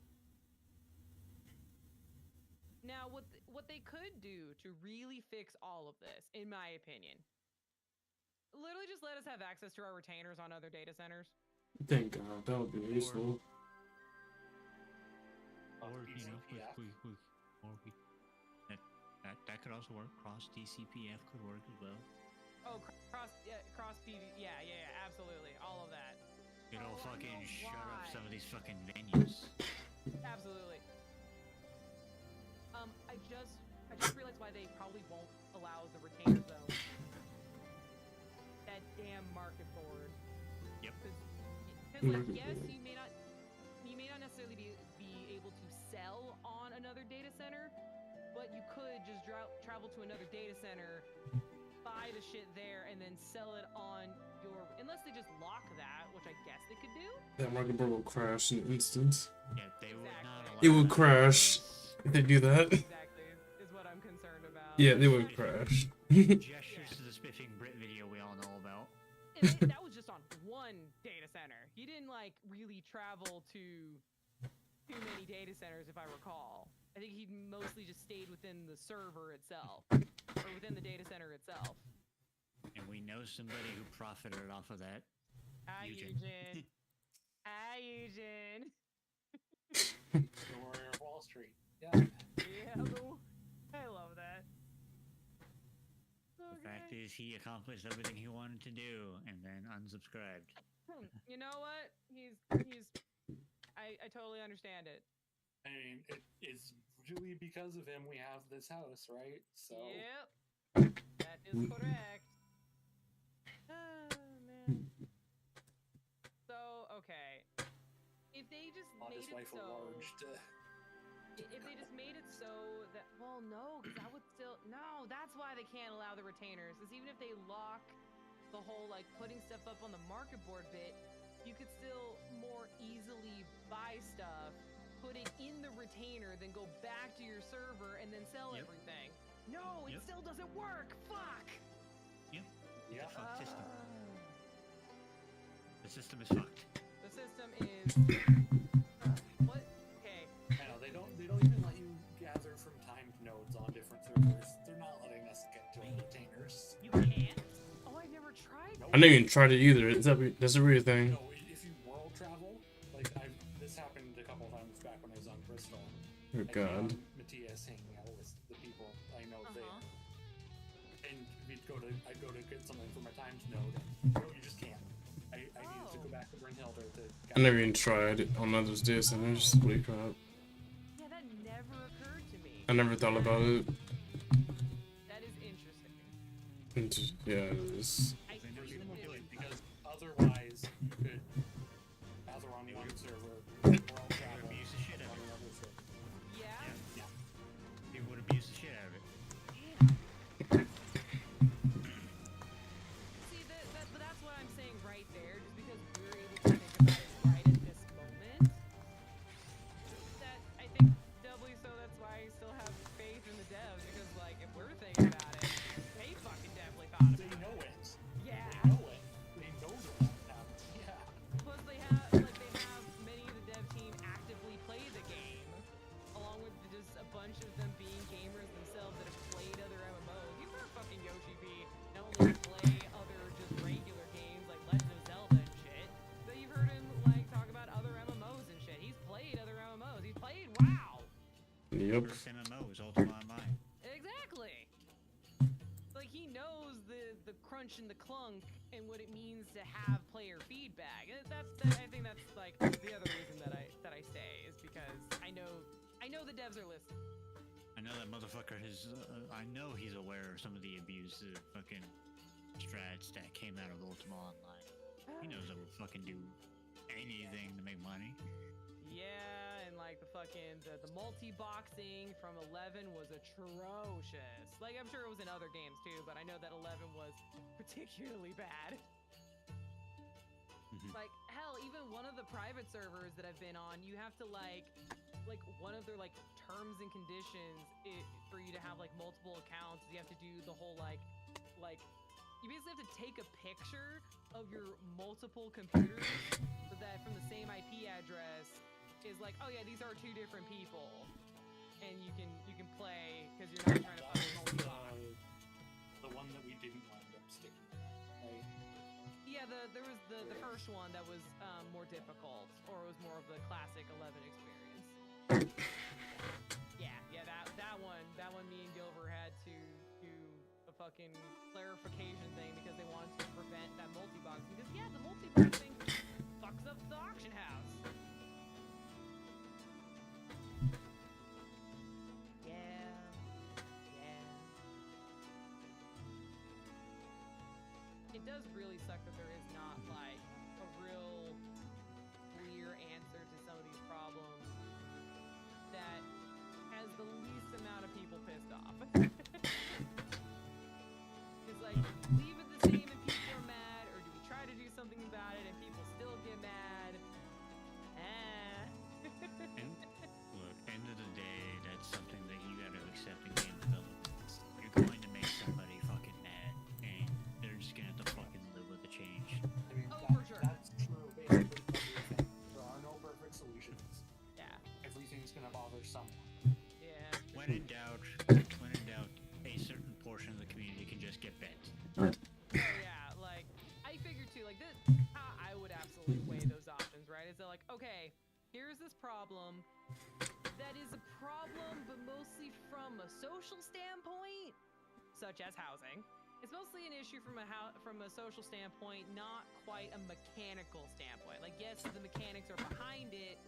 Speaker 4: Now what they could do to really fix all of this, in my opinion, literally just let us have access to our retainers on other data centers.
Speaker 1: Thank God, that would be useful.
Speaker 5: Or, you know, that could also work. Cross DCPF could work as well.
Speaker 4: Oh, cross PV, yeah, absolutely, all of that.
Speaker 5: It'll fucking shut up some of these fucking venues.
Speaker 4: Absolutely. I just realized why they probably won't allow the retainer zone. That damn market board.
Speaker 5: Yep.
Speaker 4: Because like, yes, you may not necessarily be able to sell on another data center, but you could just travel to another data center, buy the shit there, and then sell it on your, unless they just lock that, which I guess they could do.
Speaker 1: That market board will crash in an instant.
Speaker 5: Yeah, they would not allow
Speaker 1: It would
Speaker 5: that
Speaker 1: crash if they do that.
Speaker 4: Exactly, is what I'm concerned about.
Speaker 1: Yeah, they would crash.
Speaker 5: Gestures to the spiffing Brit video we all know about.
Speaker 4: And that was just on one data center. He didn't like really travel to too many data centers, if I recall. I think he mostly just stayed within the server itself, or within the data center itself.
Speaker 5: And we know somebody who profited off of that.
Speaker 4: Hi, Eugen. Hi, Eugen.
Speaker 3: The Warrior of Wall Street. Yeah.
Speaker 4: Yeah, I love that.
Speaker 5: The fact is, he accomplished everything he wanted to do, and then unsubscribed.
Speaker 4: You know what? I totally understand it.
Speaker 3: I mean, it's really because of him we have this house, right? So.
Speaker 4: Yep. That is correct. Oh, man. So, okay. If they just made it so... If they just made it so that... Well, no, because that would still... No, that's why they can't allow the retainers. Because even if they lock the whole, like, putting stuff up on the market board bit, you could still more easily buy stuff, put it in the retainer, then go back to your server and then sell everything. No, it still doesn't work. Fuck.
Speaker 5: Yep.
Speaker 3: Yeah.
Speaker 5: Fuck system. The system is fucked.
Speaker 4: The system is. What? Okay.
Speaker 3: I know they don't even let you gather from timed nodes on different servers. They're not letting us get to retainers.
Speaker 4: You can't. Oh, I've never tried.
Speaker 1: I never even tried it either. That's a weird thing.
Speaker 3: No, if you world travel, like this happened a couple times back when I was on Bristol.
Speaker 1: Oh God.
Speaker 3: Matthias hanging out with the people I know there, and I'd go to get something for my times node, and you just can't. I needed to go back to Brynhilde to.
Speaker 1: I never even tried it on others' data centers. Holy crap.
Speaker 4: Yeah, that never occurred to me.
Speaker 1: I never thought about it.
Speaker 4: That is interesting.
Speaker 1: Yeah, it is.
Speaker 3: I think there's even more to it because otherwise you could gather on one server, world travel,
Speaker 5: abuse the shit out
Speaker 3: on
Speaker 5: of it.
Speaker 3: another server.
Speaker 4: Yeah.
Speaker 5: Yeah. People would abuse the shit out of it.
Speaker 4: See, but that's what I'm saying right there. Just because we're able to think about it right at this moment, that I think doubly so. That's why I still have faith in the devs, because like if we're thinking about it, they fucking definitely thought about
Speaker 3: They
Speaker 4: it.
Speaker 3: know it.
Speaker 4: Yeah.
Speaker 3: They know it. They know that happened. Yeah.
Speaker 4: Plus they have many of the dev team actively play the game, along with just a bunch of them being gamers themselves that have played other MMOs. You've heard fucking Yoshi B not only play other just regular games like Legend of Zelda and shit, but you've heard him like talk about other MMOs and shit. He's played other MMOs. He's played WoW.
Speaker 1: Yep.
Speaker 5: First MMO is Ultima Online.
Speaker 4: Exactly. Like he knows the crunch and the clunk and what it means to have player feedback. And I think that's like the other reason that I stay is because I know the devs are listening.
Speaker 5: I know that motherfucker has. I know he's aware of some of the abusive fucking strats that came out of Ultima Online. He knows that we'll fucking do anything to make money.
Speaker 4: Yeah, and like the fucking the multi-boxing from 11 was atrocious. Like I'm sure it was in other games too, but I know that 11 was particularly bad. Like hell, even one of the private servers that I've been on, you have to like one of their like terms and conditions for you to have like multiple accounts. You have to do the whole like you basically have to take a picture of your multiple computers so that from the same IP address is like, oh yeah, these are two different people, and you can play because you're not trying to fucking multi-box.
Speaker 3: The one that we didn't wind up sticking, right?
Speaker 4: Yeah, there was the first one that was more difficult, or it was more of the classic 11 experience. Yeah, that one me and Gilbert had to do a fucking clarification thing because they wanted to prevent that multi-boxing. Because yeah, the multi-boxing fucks up the auction house. Yeah. It does really suck that there is not like a real clear answer to some of these problems that has the least amount of people pissed off. It's like, leave it the same and people are mad, or do we try okay, here's this problem that is a problem, but mostly from a social standpoint, such as housing. It's mostly an issue from a social standpoint, not quite a mechanical standpoint. Like, yes, the mechanics are behind it,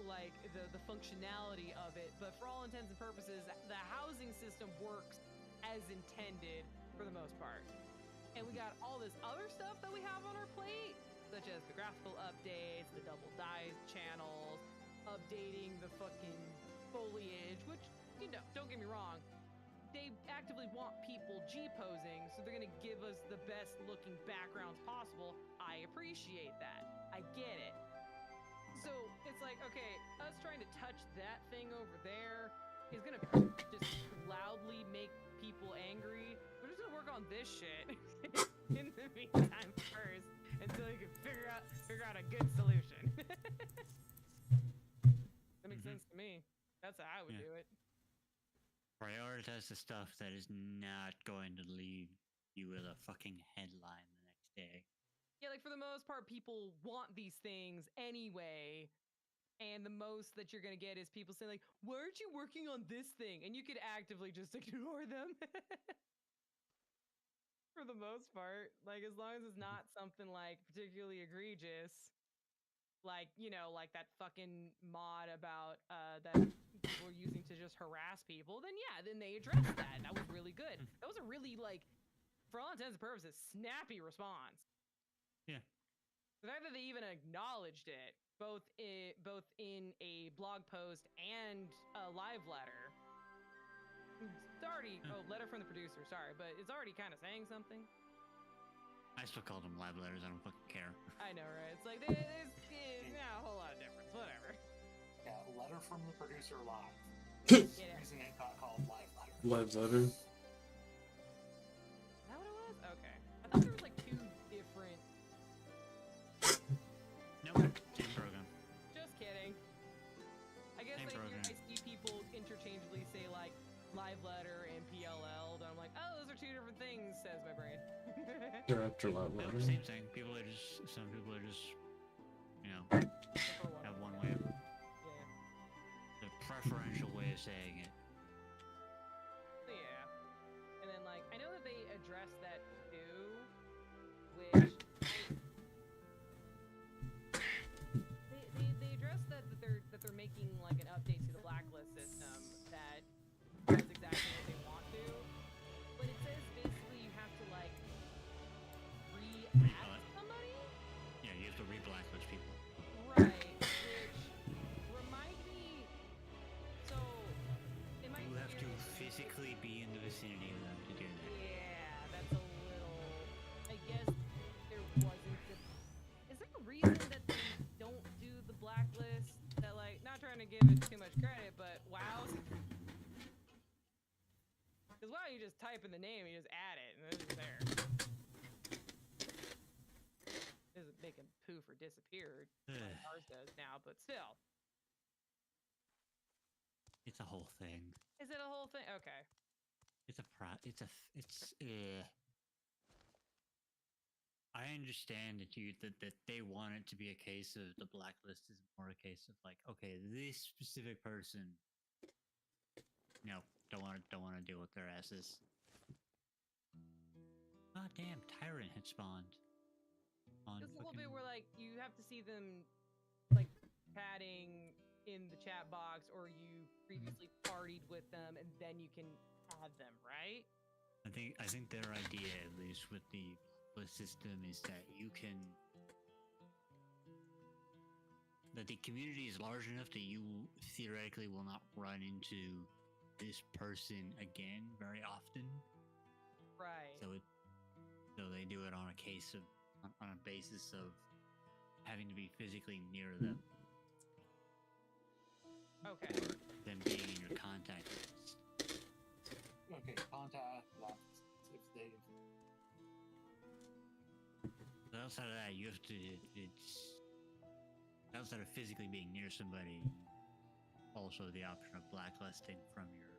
Speaker 4: like the functionality of it, but for all intents and purposes, the housing system works as intended for the most part. And we got all this other stuff that we have on our plate, such as the graphical updates, the double dice channels, updating the fucking foliage, which, you know, don't get me wrong, they actively want people G-posing, so they're gonna give us the best looking backgrounds possible. I appreciate that. I get it. So it's like, okay, us trying to touch that thing over there is gonna just loudly make people angry. We're just gonna work on this shit in the meantime first until we can figure out a good solution. That makes sense to me. That's how I would do it.
Speaker 5: Prioritize the stuff that is not going to leave you with a fucking headline the next day.
Speaker 4: Yeah, like for the most part, people want these things anyway. And the most that you're going to get is people saying like, why aren't you working on this thing? And you could actively just ignore them. For the most part. Like, as long as it's not something like particularly egregious. Like, you know, like that fucking mod about that people are using to just harass people, then yeah, then they addressed that. And that was really good. That was a really, like, for all intents and purposes, snappy response.
Speaker 5: Yeah.
Speaker 4: The fact that they even acknowledged it, both in a blog post and a live letter. It's already letter from the producer, sorry, but it's already kind of saying something.
Speaker 5: I still call them live letters. I don't fucking care.
Speaker 4: I know, right? It's like there's not a whole lot of difference. Whatever.
Speaker 3: Yeah, letter from the producer live.
Speaker 4: Yeah.
Speaker 3: Reason it got called live letter.
Speaker 1: Live letter.
Speaker 4: Is that what it was? Okay. I thought there was like two different.
Speaker 5: Nope, same program.
Speaker 4: Just kidding. I guess like I see people interchangeably say like live letter and PLL, and I'm like, oh, those are two different things, says my brain.
Speaker 1: They're after live
Speaker 5: Nope,
Speaker 1: letter.
Speaker 5: same thing. Some people are just, you know, have one way of, the preferential way of saying it.
Speaker 4: So yeah. And then like, I know that they addressed that too, which they addressed that they're making like an update to the blacklist system that does exactly what they want to. But it says basically you have to like re-add somebody?
Speaker 5: Yeah, you have to re-blacklist people.
Speaker 4: Right, which remind me, so it might
Speaker 5: You have to
Speaker 4: be-
Speaker 5: physically be in the vicinity of them to do that.
Speaker 4: Yeah, that's a little, I guess there wasn't is there a reason that they don't do the blacklist? That like, not trying to give it too much credit, but WoW. Because WoW, you just type in the name, you just add it, and it's there. Doesn't make him poof or disappeared like ours does now, but still.
Speaker 5: It's a whole thing.
Speaker 4: Is it a whole thing? Okay.
Speaker 5: I understand that that they want it to be a case of the blacklist is more a case of like, okay, this specific person, no, don't want to deal with their asses. God damn, Tyrant had spawned.
Speaker 4: There's a whole bit where like you have to see them like chatting in the chat box, or you previously partied with them, and then you can add them, right?
Speaker 5: I think their idea, at least with the system, is that that the community is large enough that you theoretically will not run into this person again very often.
Speaker 4: Right.
Speaker 5: So they do it on a case of on a basis of having to be physically near them.
Speaker 4: Okay.
Speaker 5: Or them being in your contact list.
Speaker 3: Okay, contact left if they.
Speaker 5: But outside of that, you have to. It's outside of physically being near somebody. Also, the option of blacklisting from your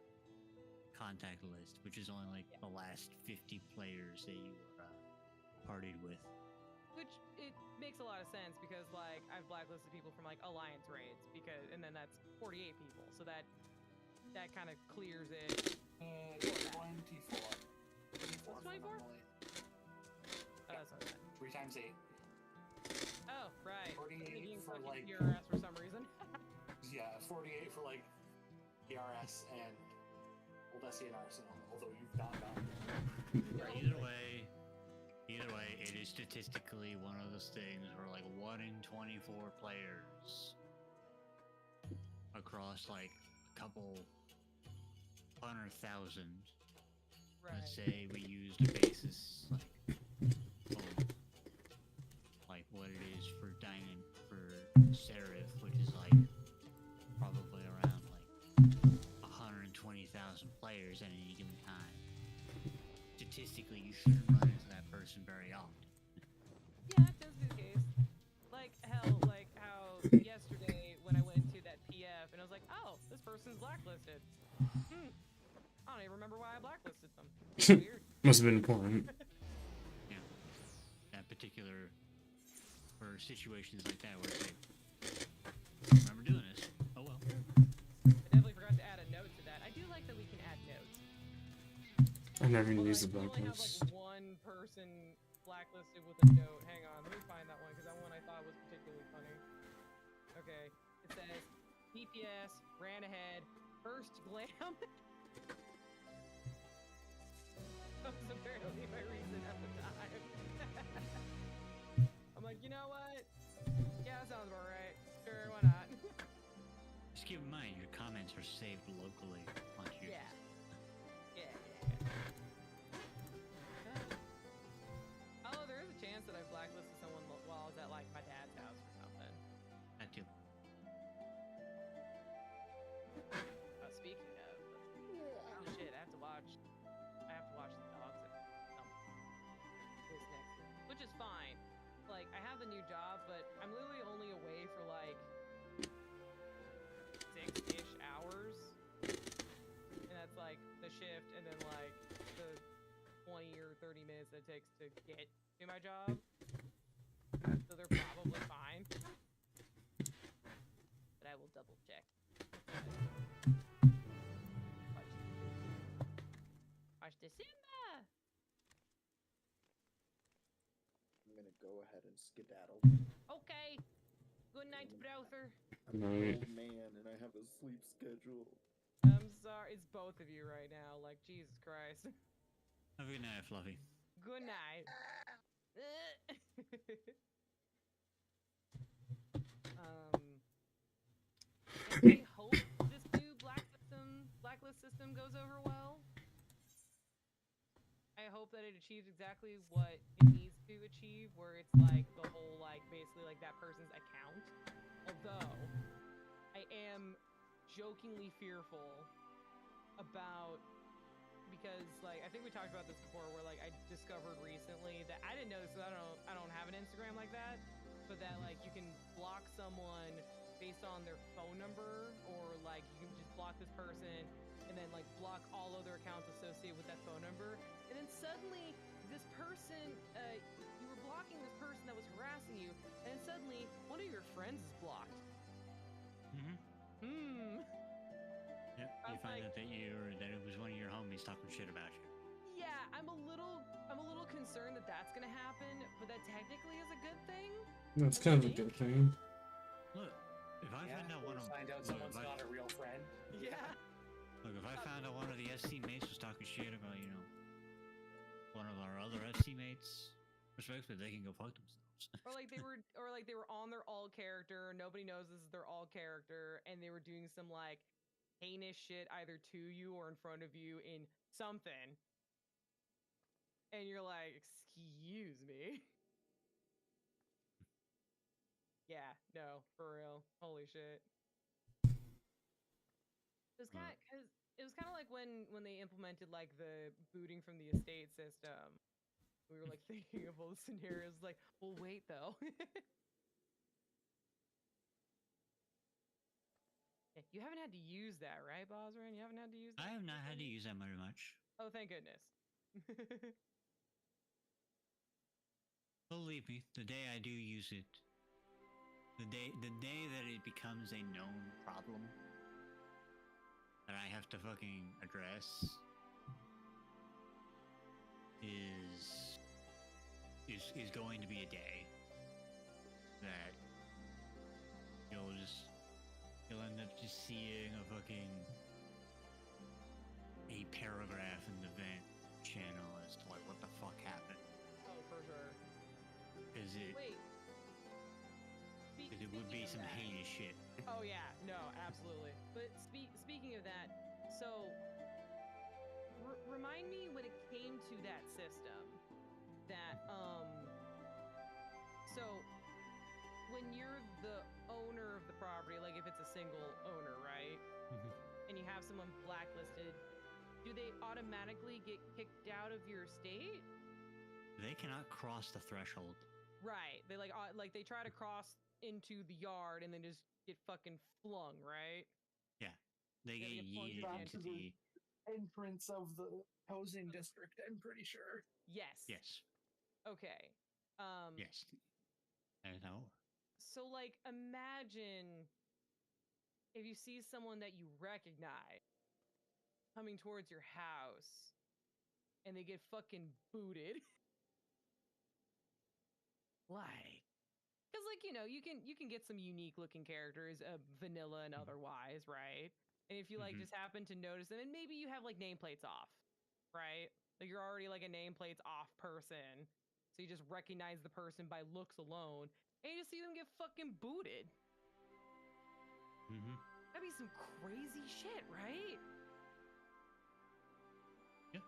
Speaker 5: contact list, which is only like the last 50 players that you partied with.
Speaker 4: Which it makes a lot of sense because like I've blacklisted people from like alliance raids and then that's 48 people, so that kind of clears it.
Speaker 3: 24.
Speaker 4: 24? Oh, that's not bad.
Speaker 3: 3 times 8.
Speaker 4: Oh, right.
Speaker 3: 48 for like
Speaker 4: PRS for some reason.
Speaker 3: Yeah, 48 for like PRS and Old SE and Arsenal, although you've not gone.
Speaker 5: Right, either way, it is statistically one of those things where like 1 in 24 players across like a couple 100,000.
Speaker 4: Right.
Speaker 5: Let's say we used a basis like what it is for Diamond for Seraph, which is like probably around like 120,000 players at any given time. Statistically, you shouldn't run into that person very often.
Speaker 4: Yeah, that does be the case. Like how yesterday when I went into that PF and I was like, oh, this person's blacklisted. I don't even remember why I blacklisted them. Weird.
Speaker 1: Must have been important.
Speaker 5: Yeah. That particular, for situations like that where it's like, remember doing this? Oh well.
Speaker 4: I definitely forgot to add a note to that. I do like that we can add notes.
Speaker 1: I never even used the
Speaker 4: We only have
Speaker 1: blacklist.
Speaker 4: like one person blacklisted with a note. Hang on, let me find that one because that one I thought was particularly funny. Okay, it says DPS ran ahead, first glam. That was apparently my reason at the time. I'm like, you know what? Yeah, that sounds about right. Sure, why not?
Speaker 5: Just keep in mind your comments are saved locally on your.
Speaker 4: Yeah. Oh, there is a chance that I blacklisted someone while I was at like my dad's house or something.
Speaker 5: That too.
Speaker 4: Speaking of, oh shit, I have to watch the dogs at this next, which is fine. Like I have the new job, but I'm literally only away for like 6-ish hours, and that's like the shift, and then like the 20 or 30 minutes that it takes to get to my job. So they're probably fine, but I will double check. Watch the Simba!
Speaker 6: I'm gonna go ahead and skedaddle.
Speaker 4: Okay. Good night, brother.
Speaker 6: I'm an old man and I have a sleep schedule.
Speaker 4: I'm sorry. It's both of you right now. Like, Jesus Christ.
Speaker 5: Have a good night, Fluffy.
Speaker 4: Good night. I hope this new blacklist system goes over well. I hope that it achieves exactly what it needs to achieve, where it's like the whole, like, basically like that person's account. Although, I am jokingly fearful about, because like I think we talked about this before, where like I discovered recently that I didn't know this, because I don't have an Instagram like that, but that like you can block someone based on their phone number, or like you can just block this person and then like block all other accounts associated with that phone number, and then suddenly this person, you were blocking this person that was harassing you, and then suddenly one of your friends is blocked.
Speaker 5: Yep, you find out that it was one of your homies talking shit about you.
Speaker 4: Yeah, I'm a little concerned that that's gonna happen, but that technically is a good thing.
Speaker 1: That's kind of a good thing.
Speaker 5: Look, if I found out
Speaker 3: someone's not a real friend.
Speaker 4: Yeah.
Speaker 5: Look, if I found out one of the SC mates was talking shit about, one of our other FC mates, respectfully, they can go fuck themselves.
Speaker 4: or like they were on their alt character, nobody knows this is their alt character, and they were doing some like heinous shit either to you or in front of you in something. And you're like, excuse me. Yeah, no, for real. Holy shit. It was kind of like when they implemented like the booting from the estate system. We were like thinking of all the scenarios, like, well, wait though. You haven't had to use that, right, Bosrin? You haven't had to use that?
Speaker 5: I have not had to use that very much.
Speaker 4: Oh, thank goodness.
Speaker 5: Believe me, the day I do use it, the day that it becomes a known problem that I have to fucking address is going to be a day that you'll end up just seeing a paragraph in the vent channel as to like what the fuck happened.
Speaker 4: Oh, for sure.
Speaker 5: Because it would be some heinous shit.
Speaker 4: Oh yeah, no, absolutely. But speaking of that, so remind me when it came to that system that so when you're the owner of the property, like if it's a single owner, right? And you have someone blacklisted, do they automatically get kicked out of your estate?
Speaker 5: They cannot cross the threshold.
Speaker 4: Right. They like they try to cross into the yard and then just get fucking flung, right?
Speaker 5: Yeah. They get yeeted into the
Speaker 3: entrance of the housing district, I'm pretty sure.
Speaker 4: Yes.
Speaker 5: Yes.
Speaker 4: Okay.
Speaker 5: Yes. I know.
Speaker 4: So like imagine if you see someone that you recognize coming towards your house and they get fucking booted. Like, because like you can get some unique looking characters, vanilla and otherwise, right? And if you like just happen to notice them, and maybe you have like nameplates off, right? Like you're already like a nameplates off person, so you just recognize the person by looks alone, and you just see them get fucking booted. That'd be some crazy shit, right?
Speaker 5: Yeah.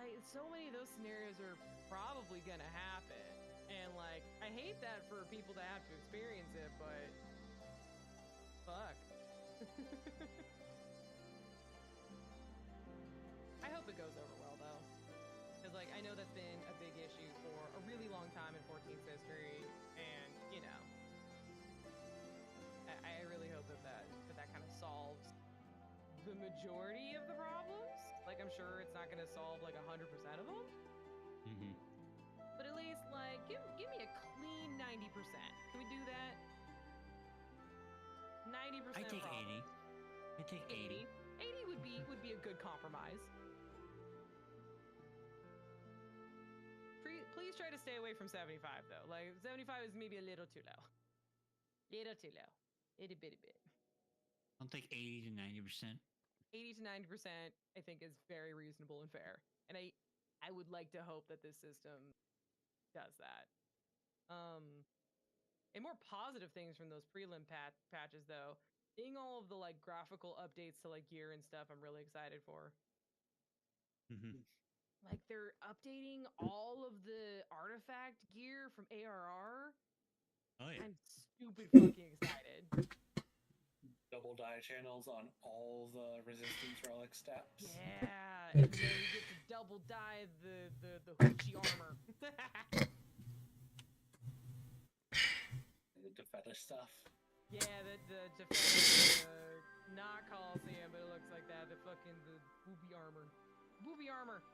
Speaker 4: Like so many of those scenarios are probably gonna happen. And like, I hate that for people to have to experience it, but fuck. I hope it goes over well though. Because like, I know that's been a big issue for a really long time in 14th history, and you know, I really hope that kind of solves the majority of the problems. Like, I'm sure it's not gonna solve like 100% of them. But at least, like, give me a clean 90%. Can we do that? 90%.
Speaker 5: I take 80. I take 80.
Speaker 4: 80 would be a good compromise. Please try to stay away from 75 though. Like 75 is maybe a little too low. Little too low. Itty bitty bit.
Speaker 5: I'll take 80 to 90%. 80
Speaker 4: to 90% I think is very reasonable and fair. And I would like to hope that this system does that. And more positive things from those prelim patches though, seeing all of the like graphical updates to like gear and stuff, I'm really excited for. Like they're updating all of the artifact gear from ARR.
Speaker 5: Oh yeah.
Speaker 4: I'm stupid fucking excited.
Speaker 3: Double die channels on all the resistance relic steps.
Speaker 4: Yeah, and then you get to double die the hoochie armor.
Speaker 3: The fetish stuff.
Speaker 4: Yeah, the fetish, not Coliseum, but it looks like that. The booby armor. Booby armor.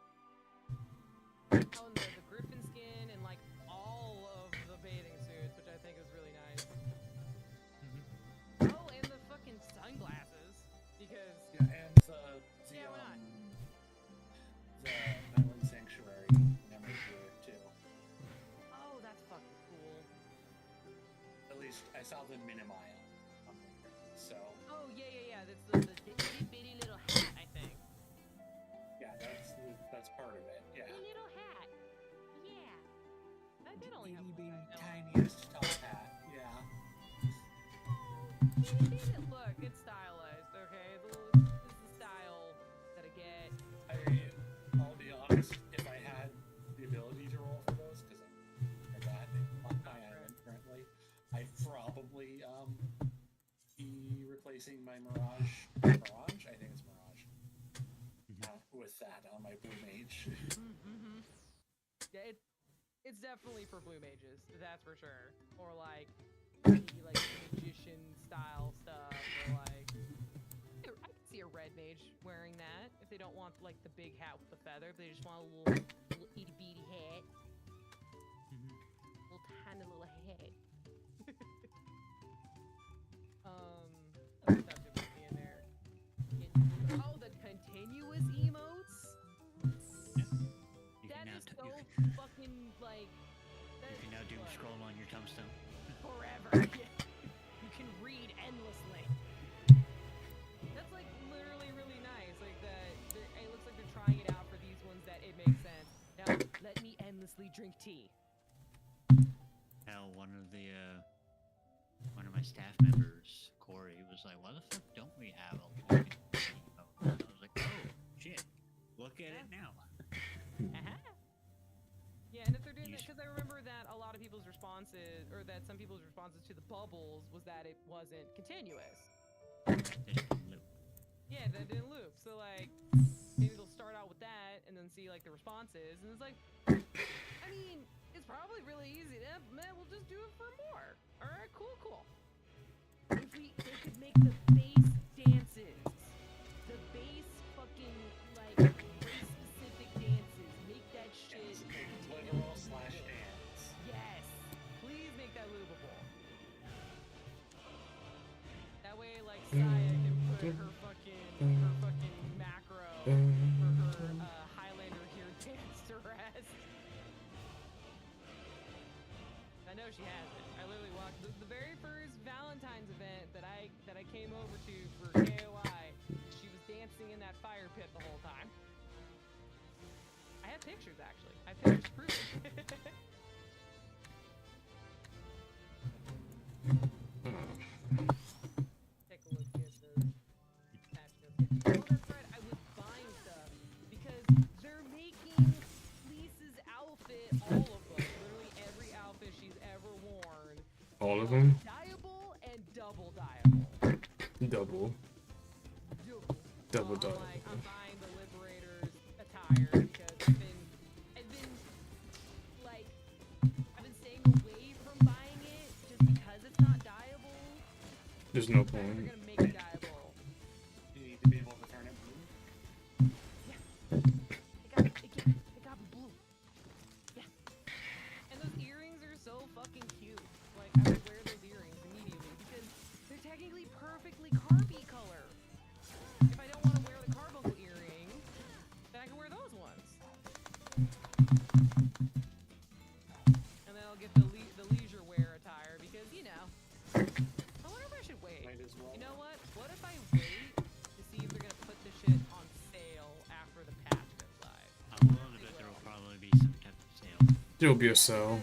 Speaker 4: Oh, and the griffin skin and like all of the bathing suits, which I think is really nice. Oh, and the fucking sunglasses, because
Speaker 3: and the Island Sanctuary memory gear too.
Speaker 4: Oh, that's fucking cool.
Speaker 3: At least I saw the Minimaya on there, so.
Speaker 4: Oh yeah. That's the itty bitty little hat, I think.
Speaker 3: Yeah, that's part of it. Yeah.
Speaker 4: The little hat. Yeah. That did only have
Speaker 3: tiniest top hat. Yeah.
Speaker 4: Look, it's stylized, okay? This is the style that I get.
Speaker 3: I'll be honest, if I had the ability to roll for those, because I'm bad I am currently, I'd probably be replacing my Mirage? I think it's Mirage. With that on my Blue Mage.
Speaker 4: Yeah, it's definitely for Blue Mages, that's for sure. Or like maybe like magician style stuff, or like I could see a red mage wearing that if they don't want like the big hat with the feather, if they just want a little itty bitty hat. behind the little head. Other stuff that would be in there. Oh, the continuous emotes. That is so fucking like.
Speaker 5: You can now do scroll on your tombstone.
Speaker 4: Forever. Yeah. You can read endlessly. That's like literally really nice. Like that. It looks like they're trying it out for these ones that it makes sense. Now let me endlessly drink tea.
Speaker 5: Hell, one of my staff members, Corey, was like, "Why the fuck don't we have a walking emote?" And I was like, "Oh shit, look at it now."
Speaker 4: Yeah, and if they're doing that, because I remember that a lot of people's responses, or that some people's responses to the bubbles was that it wasn't continuous. Yeah, that didn't loop. So like, maybe they'll start out with that and then see like the responses, and it's like, I mean, it's probably really easy. Man, we'll just do it for more. All right, cool. If they could make the bass dances, the bass fucking like race-specific dances, make that shit
Speaker 3: literal slash dance.
Speaker 4: Yes, please make that loopable. That way, like Saya can put her fucking macro for her Highlander here dance to rest. I know she has it. I literally walked the very first Valentine's event that I came over to for KOI. She was dancing in that fire pit the whole time. I have pictures actually. I have pictures to prove it. Take a look at the patch notes. Oh, that's right. I was buying stuff because they're making Lisa's outfit, all of them, literally every outfit she's ever worn.
Speaker 1: All of them?
Speaker 4: Dyeable and double dyeable.
Speaker 1: Double.
Speaker 4: Like, I'm buying the Liberator's attire because I've been like, I've been staying away from buying it just because it's not dyeable.
Speaker 1: There's no
Speaker 4: They're
Speaker 1: point.
Speaker 4: gonna make it dyeable.
Speaker 3: You need to be able to turn it blue.
Speaker 4: Yeah. It got blue. Yeah. And those earrings are so fucking cute. Like, I would wear those earrings immediately because they're technically perfectly carby color. If I don't want to wear the carbuncle earring, then I can wear those ones. And then I'll get the leisure wear attire because, you know. I wonder if I should wait.
Speaker 3: Might as well.
Speaker 4: You know what? What if I wait to see if they're going to put this shit on sale after the patch goes live?
Speaker 5: I'm willing to bet there will probably be some type of sale.
Speaker 1: There'll be a sale.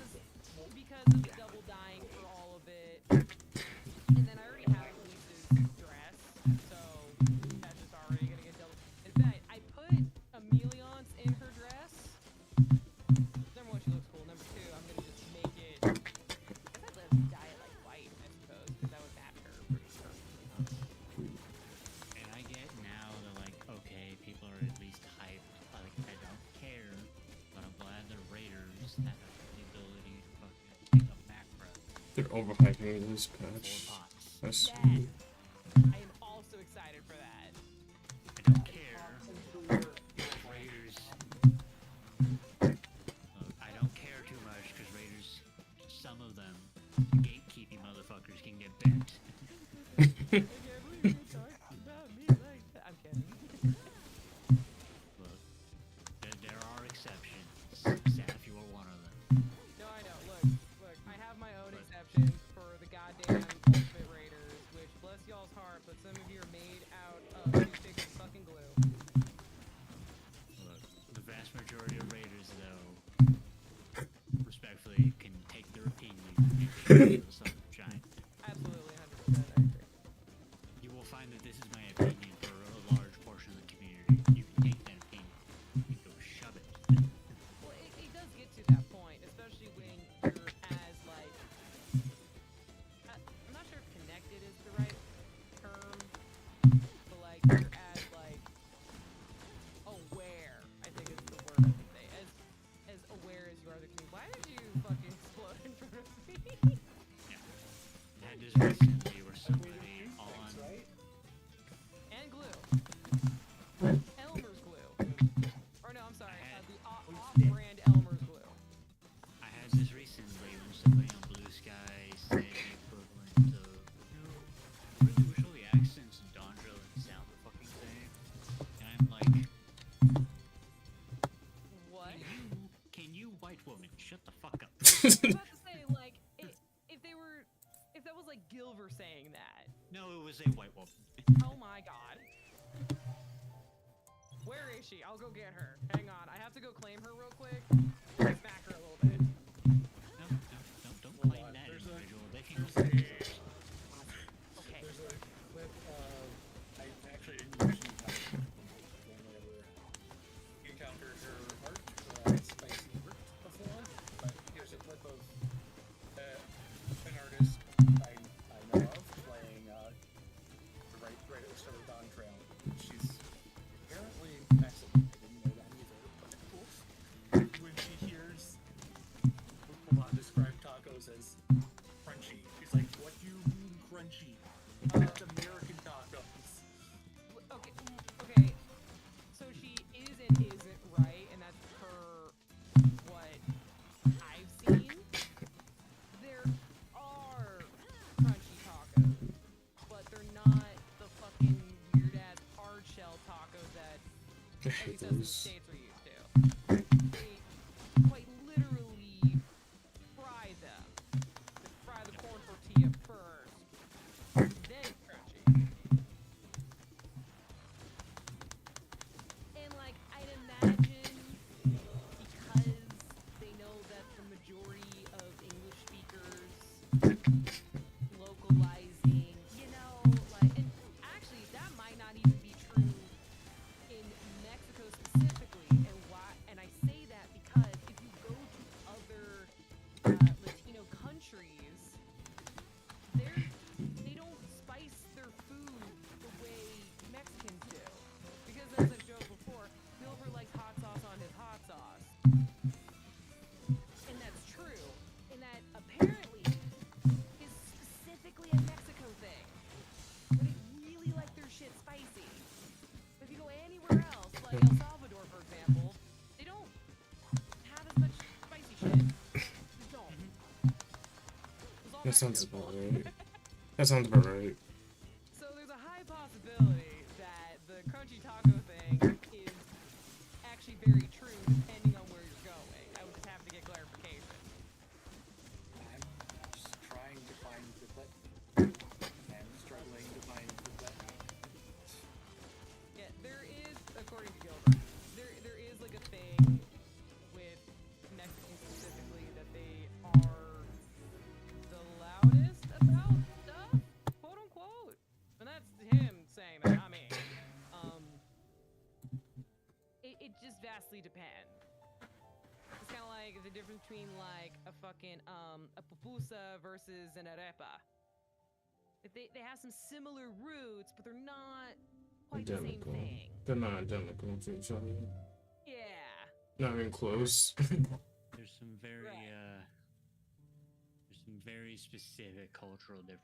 Speaker 4: Because of the double dyeing for all of it. And then I already have Lisa's dress, so that's just already gonna get double. In fact, I put Ameliance in her dress. Number one, she looks cool. Number two, I'm gonna just make it. I guess I'd dye it like white, I suppose, because that would match her pretty perfectly.
Speaker 5: And I get now they're like, okay, people are at least hyped. Like, I don't care, but I'm glad the Raiders have the ability to fucking take a macro.
Speaker 1: They're overhyping this
Speaker 5: 4
Speaker 1: patch.
Speaker 5: pots.
Speaker 1: That's
Speaker 4: Yes! I am also excited for that.
Speaker 5: I don't care. Raiders. Look, I don't care too much because Raiders, some of them, gatekeeping motherfuckers can get bent.
Speaker 4: I can't believe you're talking about me like that. I'm kidding.
Speaker 5: Look, there are exceptions. Saf, you are one of them.
Speaker 4: No, I know. Look. I have my own exception for the goddamn Ultimate Raiders, which, bless y'all's heart, but some of you are made out of toothpicks and fucking glue.
Speaker 5: Look, the vast majority of Raiders, though, respectfully, can take their opinion and shine.
Speaker 4: Absolutely, 100%. I agree.
Speaker 5: You will find that this is my opinion for a large portion of the community. You can take that opinion and go shove it.
Speaker 4: Well, it does get to that point, especially when you're as, like, I'm not sure if connected is the right term, but, like, you're as, like, aware, I think is the word I would say, as aware as you are of the community. Why did you fucking explode in front of me?
Speaker 5: Yeah. That just recently where somebody on
Speaker 3: Right?
Speaker 4: And glue. Elmer's glue. Or no, I'm sorry, the off-brand Elmer's glue.
Speaker 5: I had this recently when somebody on
Speaker 4: that was like Gilver saying that.
Speaker 5: No, it was a white wolf.
Speaker 4: Oh my god. Where is she? I'll go get her. Hang on. I have to go claim her real quick. Smack her a little bit.
Speaker 5: No, don't claim that individual. They can go
Speaker 3: Okay.
Speaker 5: There's
Speaker 3: a clip of... I actually didn't mention whenever encountered her art, spicy art before, but here's a clip of an artist I know of playing right at the start of Dawn Trail. She's apparently Mexican. I didn't know that either, but cool. When she hears Pokemon describe tacos as crunchy, she's like, what do you mean crunchy? That's American tacos.
Speaker 4: Okay. So she is and isn't right, and that's per what I've seen. There are crunchy tacos, but they're not the fucking weird ass hard shell tacos that at least us in the States are used to. They quite literally fry them. They fry the corn tortilla first, then crunchy. And like I'd imagine because they know that the majority of English speakers localizing, you know, like, and actually that might not even be true in Mexico specifically. And why? And I say that because if you go to other Latino countries, they don't spice their food the way Mexicans do. Because as I've joked before, Gilbert likes hot sauce on his hot sauce. And that's true. And that apparently is specifically a Mexico thing. But they really like their shit spicy. But if you go anywhere else, like El Salvador for example, they don't have as much spicy shit. They don't. It's all
Speaker 1: That sounds
Speaker 4: Mexico.
Speaker 1: about right. That sounds about right.
Speaker 4: So there's a high possibility that the crunchy taco thing is actually very true depending on where you're going. I would just have to get clarification.
Speaker 3: I'm just trying to find the clip. I'm struggling to find the clip.
Speaker 4: Yeah, there is, according to Gilbert, there is like a thing with Mexicans specifically that they are the loudest about stuff, quote unquote. And that's him saying that, not me. It just vastly depends. It's kind of like the difference between like a fucking a pupusa versus an arepa. They have some similar roots, but they're not quite the same
Speaker 1: Identical.
Speaker 4: thing.
Speaker 1: They're not identical to each other.
Speaker 4: Yeah.
Speaker 1: Not even close.
Speaker 5: There's some very there's some very specific cultural differences.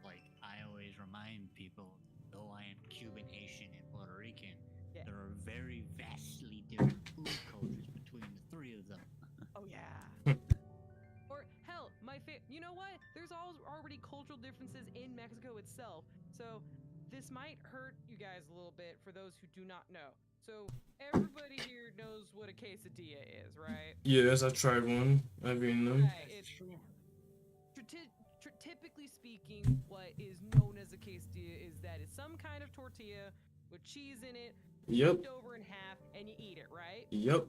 Speaker 5: Like I always remind people, though I am Cuban, Haitian, and Puerto Rican, there are very vastly different food cultures between the three of them.
Speaker 4: Oh yeah. Or hell, you know what? There's already cultural differences in Mexico itself. So this might hurt you guys a little bit for those who do not know. So everybody here knows what a quesadilla is, right?
Speaker 1: Yes, I tried one. I've eaten them.
Speaker 4: Right. It's typically speaking, what is known as a quesadilla is that it's some kind of tortilla with cheese in it,
Speaker 1: Yep.
Speaker 4: flipped over in half, and you eat it, right?
Speaker 1: Yep.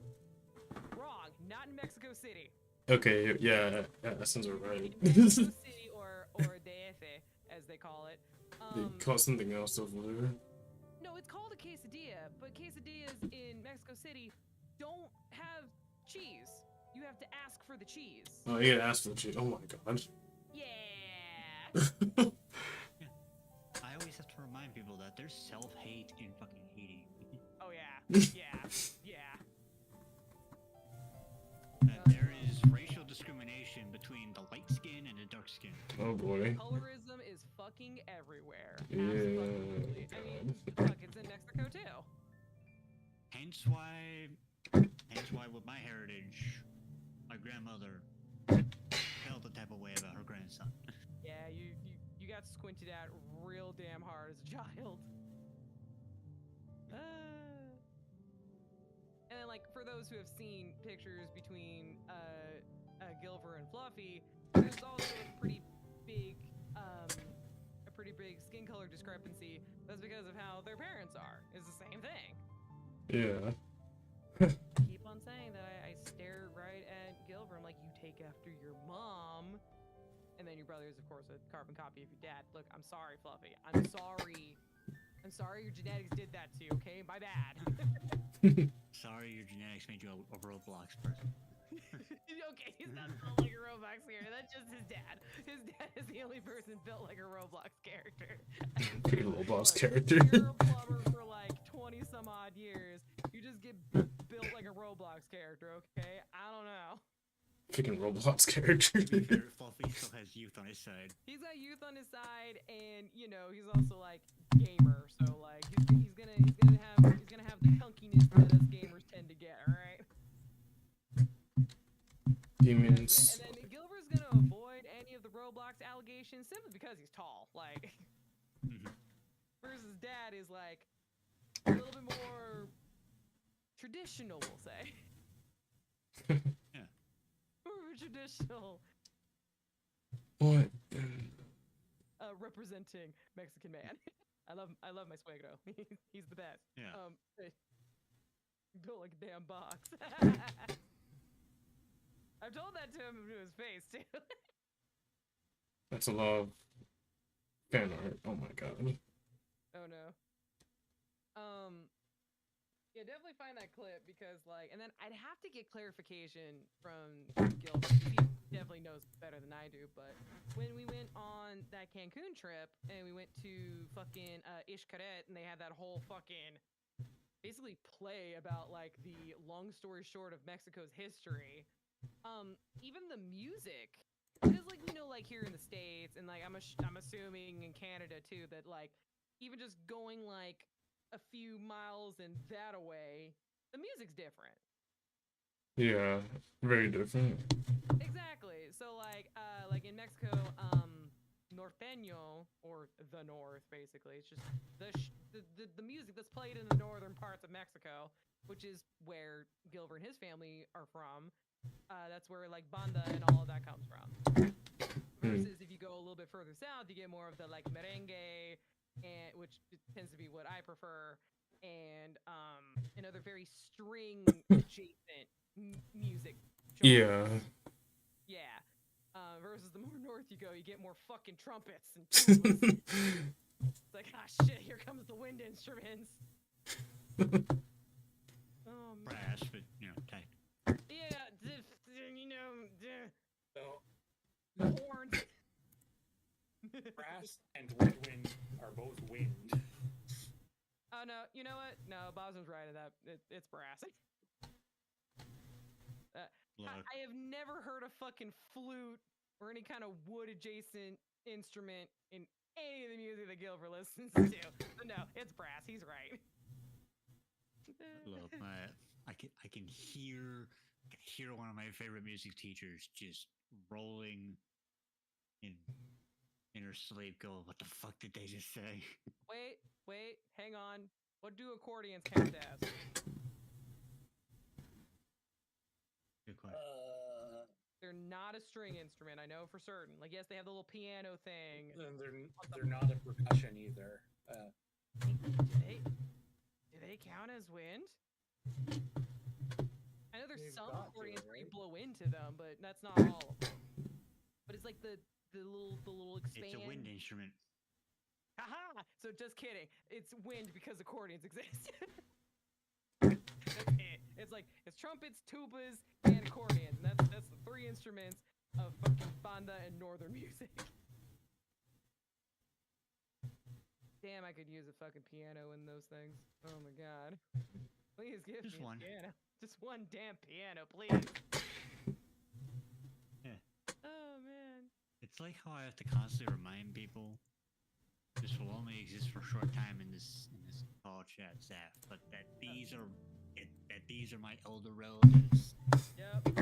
Speaker 4: Wrong. Not in Mexico City.
Speaker 1: Okay, yeah, that sounds right.
Speaker 4: In Mexico City or DF, as they call it.
Speaker 1: They call something else over there.
Speaker 4: No, it's called a quesadilla, but quesadillas in Mexico City don't have cheese. You have to ask for the cheese.
Speaker 1: Oh, you gotta ask for the cheese. Oh my god.
Speaker 4: Yeah.
Speaker 5: I always have to remind people that there's self-hate in fucking Haiti.
Speaker 4: Oh yeah. Yeah. Yeah.
Speaker 5: That there is racial discrimination between the light skin and the dark skin.
Speaker 1: Oh boy.
Speaker 4: Colorism is fucking everywhere.
Speaker 1: Yeah.
Speaker 4: Absolutely. I mean, fuck, it's in Mexico too.
Speaker 5: Hence why with my heritage, my grandmother felt the type of way about her grandson.
Speaker 4: Yeah, you got squinted at real damn hard as a child. And then, like, for those who have seen pictures between Gilver and Fluffy, there's also a pretty big discrepancy. That's because of how their parents are. It's the same thing.
Speaker 1: Yeah.
Speaker 4: Keep on saying that I stare right at Gilbert. I'm like, you take after your mom. And then your brother is, of course, a carbon copy of your dad. Look, I'm sorry, Fluffy. I'm sorry. I'm sorry your genetics did that to you, okay? My bad.
Speaker 5: Sorry your genetics made you a Roblox person.
Speaker 4: Okay, he's not built like a Roblox character. That's just his dad. His dad is the only person built like a Roblox character.
Speaker 1: Pretty Roblox
Speaker 4: Look,
Speaker 1: character.
Speaker 4: You're a plumber for like 20 some odd years. You just get built like a Roblox character, okay? I don't know.
Speaker 1: Freaking Roblox character.
Speaker 5: Fluffy still has youth on his side.
Speaker 4: He's got youth on his side, and you know he's also like gamer. So like he's gonna have the chunkiness that us gamers tend to get. All right.
Speaker 1: Demons.
Speaker 4: And then Gilbert's gonna avoid any of the Roblox allegations simply because he's tall. Like, versus Dad is like a little bit more traditional, we'll say.
Speaker 5: Yeah.
Speaker 4: More traditional.
Speaker 1: What?
Speaker 4: Representing Mexican man. I love my suegro. He's the best.
Speaker 5: Yeah.
Speaker 4: Built like a damn box. I've told that to him to his face too.
Speaker 1: That's a lot of fan art. Oh my god.
Speaker 4: Oh no. Yeah, definitely find that clip because like, and then I'd have to get clarification from Gilbert. He definitely knows better than I do. But when we went on that Cancun trip and we went to fucking Xcaret and they had that whole fucking basically play about like the long story short of Mexico's history. Even the music, because like we know like here in the States and like I'm assuming in Canada too that like even just going like a few miles and that away, the music's different.
Speaker 1: Yeah, very different.
Speaker 4: Exactly. So like in Mexico, norteño, or the North, basically, it's just the music that's played in the northern parts of Mexico, which is where Gilbert and his family are from. That's where like banda and all of that comes from. Versus if you go a little bit further south, you get more of the like merengue, and which tends to be what I prefer, and another very string adjacent music genre.
Speaker 1: Yeah.
Speaker 4: Yeah. Versus the more north you go, you get more fucking trumpets and tubas. It's like, ah shit, here comes the wind instruments. Oh man.
Speaker 5: Brass, but you know, tight.
Speaker 4: Yeah, you know,
Speaker 3: So,
Speaker 4: horns.
Speaker 3: brass and woodwind are both wind.
Speaker 4: Oh no, you know what? No, Bosman's right in that. It's brass. I have never heard a fucking flute or any kind of wood adjacent instrument in any of the music that Gilbert listens to. But no, it's brass. He's right.
Speaker 5: Look, I can hear one of my favorite music teachers just rolling in her sleep. Go, what the fuck did they just say?
Speaker 4: Wait, hang on. What do accordions count as?
Speaker 5: Good question.
Speaker 4: They're not a string instrument, I know for certain. Like, yes, they have the little piano thing.
Speaker 3: They're not a percussion either.
Speaker 4: Do they count as wind? I know there's some accordions where you blow into them, but that's not all of them. But it's like the little expand.
Speaker 5: It's a wind instrument.
Speaker 4: Haha! So just kidding. It's wind because accordions exist. That's it. It's like it's trumpets, tubas, and accordions. And that's the three instruments of fucking banda and northern music. Damn, I could use a fucking piano in those things. Oh my god. Please give
Speaker 5: Just
Speaker 4: me
Speaker 5: one.
Speaker 4: a piano. Just one damn piano, please.
Speaker 5: Yeah.
Speaker 4: Oh man.
Speaker 5: It's like how I have to constantly remind people this will only exist for a short time in this call chat staff, but that these are my elder relatives.
Speaker 4: Yep.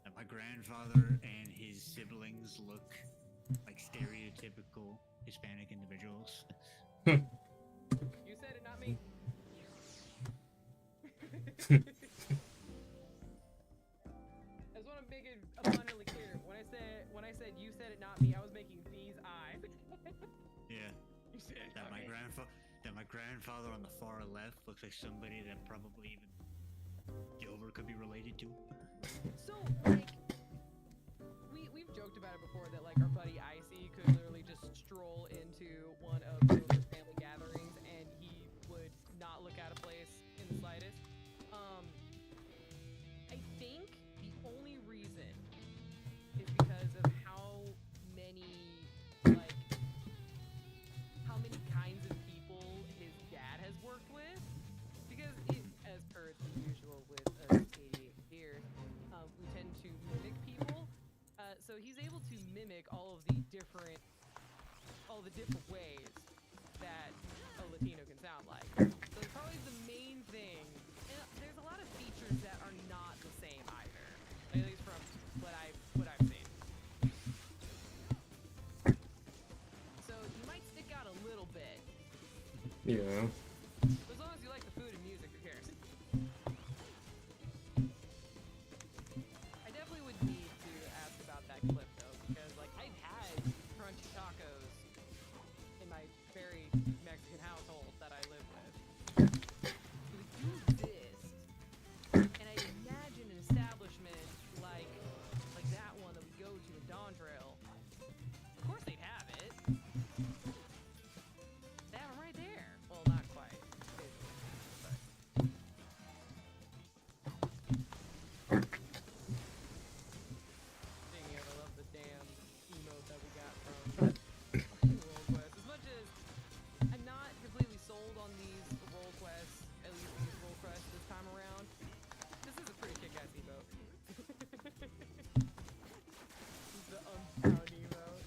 Speaker 5: That my grandfather and his siblings look like stereotypical Hispanic individuals.
Speaker 4: You said it, not me. I just want to make it abundantly clear. When I said you said it, not me, I was making these eyes.
Speaker 5: Yeah.
Speaker 4: You said
Speaker 5: That my grandfather on the far left looks like somebody that probably even Gilbert could be related to.
Speaker 4: So, like, we've joked about it before that, like, our buddy Icy could literally just stroll into one of Gilbert's family gatherings and he would not look out of place in the slightest. I think the only reason is because of how many kinds of people his dad has worked with. Because as per the usual with us 88 here, we tend to mimic people. So he's able to mimic all the different ways that a Latino can sound like. So it's probably the main thing. And there's a lot of features that are not the same either, at least from what I've seen. So you might stick out a little bit.
Speaker 1: Yeah.
Speaker 4: As long as you like the food and music, who cares? I definitely would need to ask about that clip though, because like I've had crunchy tacos in my very Mexican household that I live with. So they do exist, and I imagine an establishment like that one that we go to in Dondrail. Of course they'd have it. They have them right there. Well, not quite. But. Speaking of, I love the damn emote that we got from Roll Quest. As much as I'm not completely sold on these Roll Quests, at least these Roll Quests this time around, this is a pretty kick-ass emote. The Unbound emote.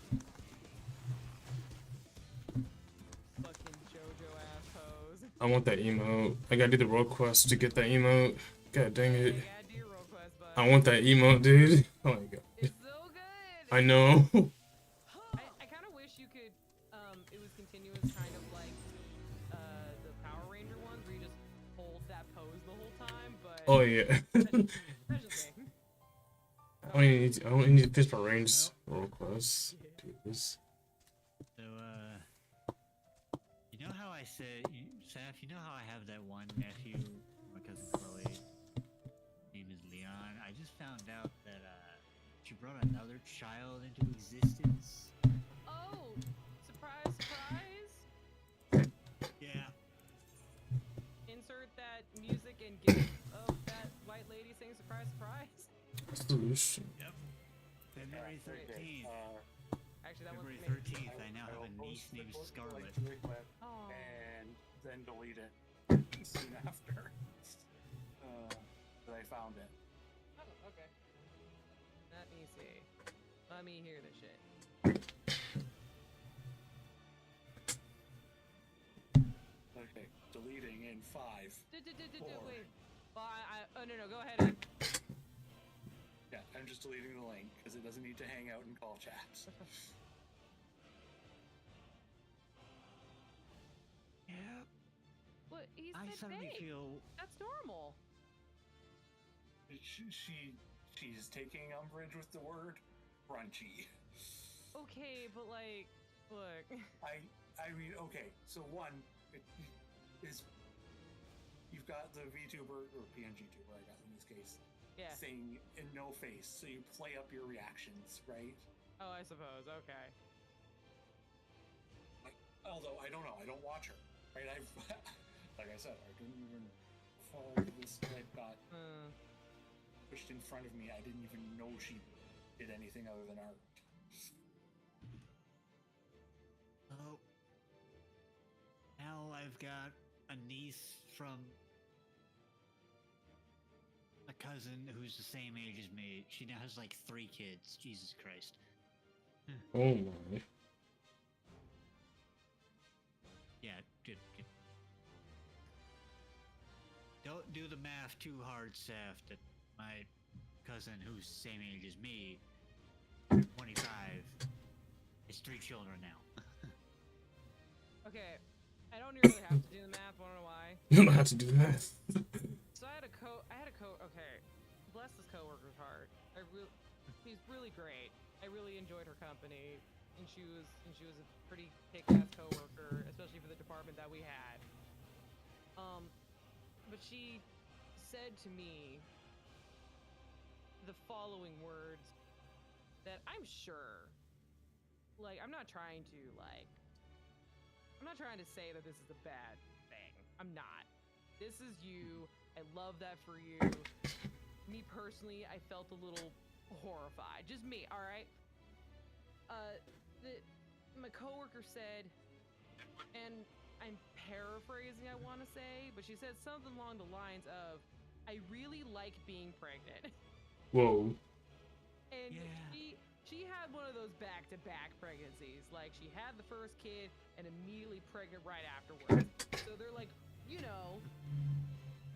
Speaker 4: Fucking JoJo ass pose.
Speaker 1: I want that emote. I gotta do the road quest to get that emote. God dang
Speaker 4: Yeah,
Speaker 1: it.
Speaker 4: you gotta do your Roll Quest, but
Speaker 1: I want that emote, dude. Oh my god.
Speaker 4: it's so good.
Speaker 1: I know.
Speaker 4: I kind of wish you could, it was continuous, kind of like the Power Ranger ones, where you just hold that pose the whole time, but
Speaker 1: Oh yeah.
Speaker 4: that's just me.
Speaker 1: I only need to finish my range roll quest. Do this.
Speaker 5: So, you know how I said, Saf, you know how I have that one nephew, my cousin Chloe, his name is Leon? I just found out that, she brought another child into existence.
Speaker 4: Oh, surprise, surprise!
Speaker 5: Yeah.
Speaker 4: Insert that music and gif of that white lady saying surprise, surprise.
Speaker 1: Solution.
Speaker 5: Yep. February 13th.
Speaker 4: Actually, that
Speaker 5: February
Speaker 4: one's
Speaker 5: 13th, I now have a
Speaker 3: will
Speaker 5: niece
Speaker 3: post the
Speaker 5: named
Speaker 3: book
Speaker 5: Scarlet.
Speaker 3: link to it
Speaker 4: Oh.
Speaker 3: and then delete it soon after that I found it.
Speaker 4: Oh, okay. Let me see. Let me hear this shit.
Speaker 3: Okay, deleting in 5.
Speaker 4: Wait. Well, oh no, go ahead.
Speaker 3: Yeah, I'm just deleting the link because it doesn't need to hang out in call chats.
Speaker 5: Yeah.
Speaker 4: What? He's
Speaker 5: I
Speaker 4: said
Speaker 5: suddenly
Speaker 4: fake.
Speaker 5: feel
Speaker 4: That's normal.
Speaker 3: She's taking umbrage with the word crunchy.
Speaker 4: Okay, but like, look.
Speaker 3: I mean, okay, so one is you've got the VTuber or PNG tuber, I guess in this case,
Speaker 4: Yeah.
Speaker 3: thing in no face, so you play up your reactions, right?
Speaker 4: Oh, I suppose. Okay.
Speaker 3: Although I don't know, I don't watch her, right? I've like I said, I didn't even before this clip got pushed in front of me. I didn't even know she did anything other than art.
Speaker 5: oh. Now I've got a niece from a cousin who's the same age as me. She now has like 3 kids. Jesus Christ.
Speaker 1: Oh my.
Speaker 5: Yeah, dude. Don't do the math too hard, Saf. That my cousin, who's the same age as me, 25, is 3 children now.
Speaker 4: Okay. I don't really have to do the math. Wanna know why?
Speaker 1: You don't have to do the math.
Speaker 4: So I had a okay. Bless this coworker's heart. He's really great. I really enjoyed her company. and she was a pretty kick-ass coworker, especially for the department that we had. But she said to me the following words that I'm sure, like, I'm not trying to say that this is a bad thing. I'm not. This is you. I love that for you. Me personally, I felt a little horrified. Just me, all right? My coworker said, and I'm paraphrasing, I want to say, but she said something along the lines of, I really like being pregnant.
Speaker 1: Whoa.
Speaker 4: And she had one of those back-to-back pregnancies. Like, she had the first kid and immediately pregnant right afterwards. So they're like, you know,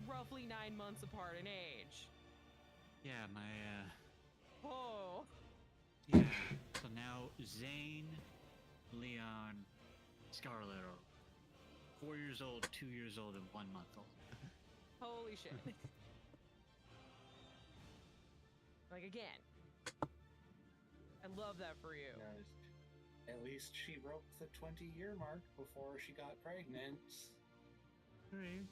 Speaker 4: roughly 9 months apart in age.
Speaker 5: Yeah,
Speaker 4: Oh.
Speaker 5: Yeah. So now Zane, Leon, Scarlet are 4 years old, 2 years old, and 1 month old.
Speaker 4: Holy shit. Like, again, I love that for you.
Speaker 3: At least she broke the 20-year mark before she got pregnant.
Speaker 5: Agreed.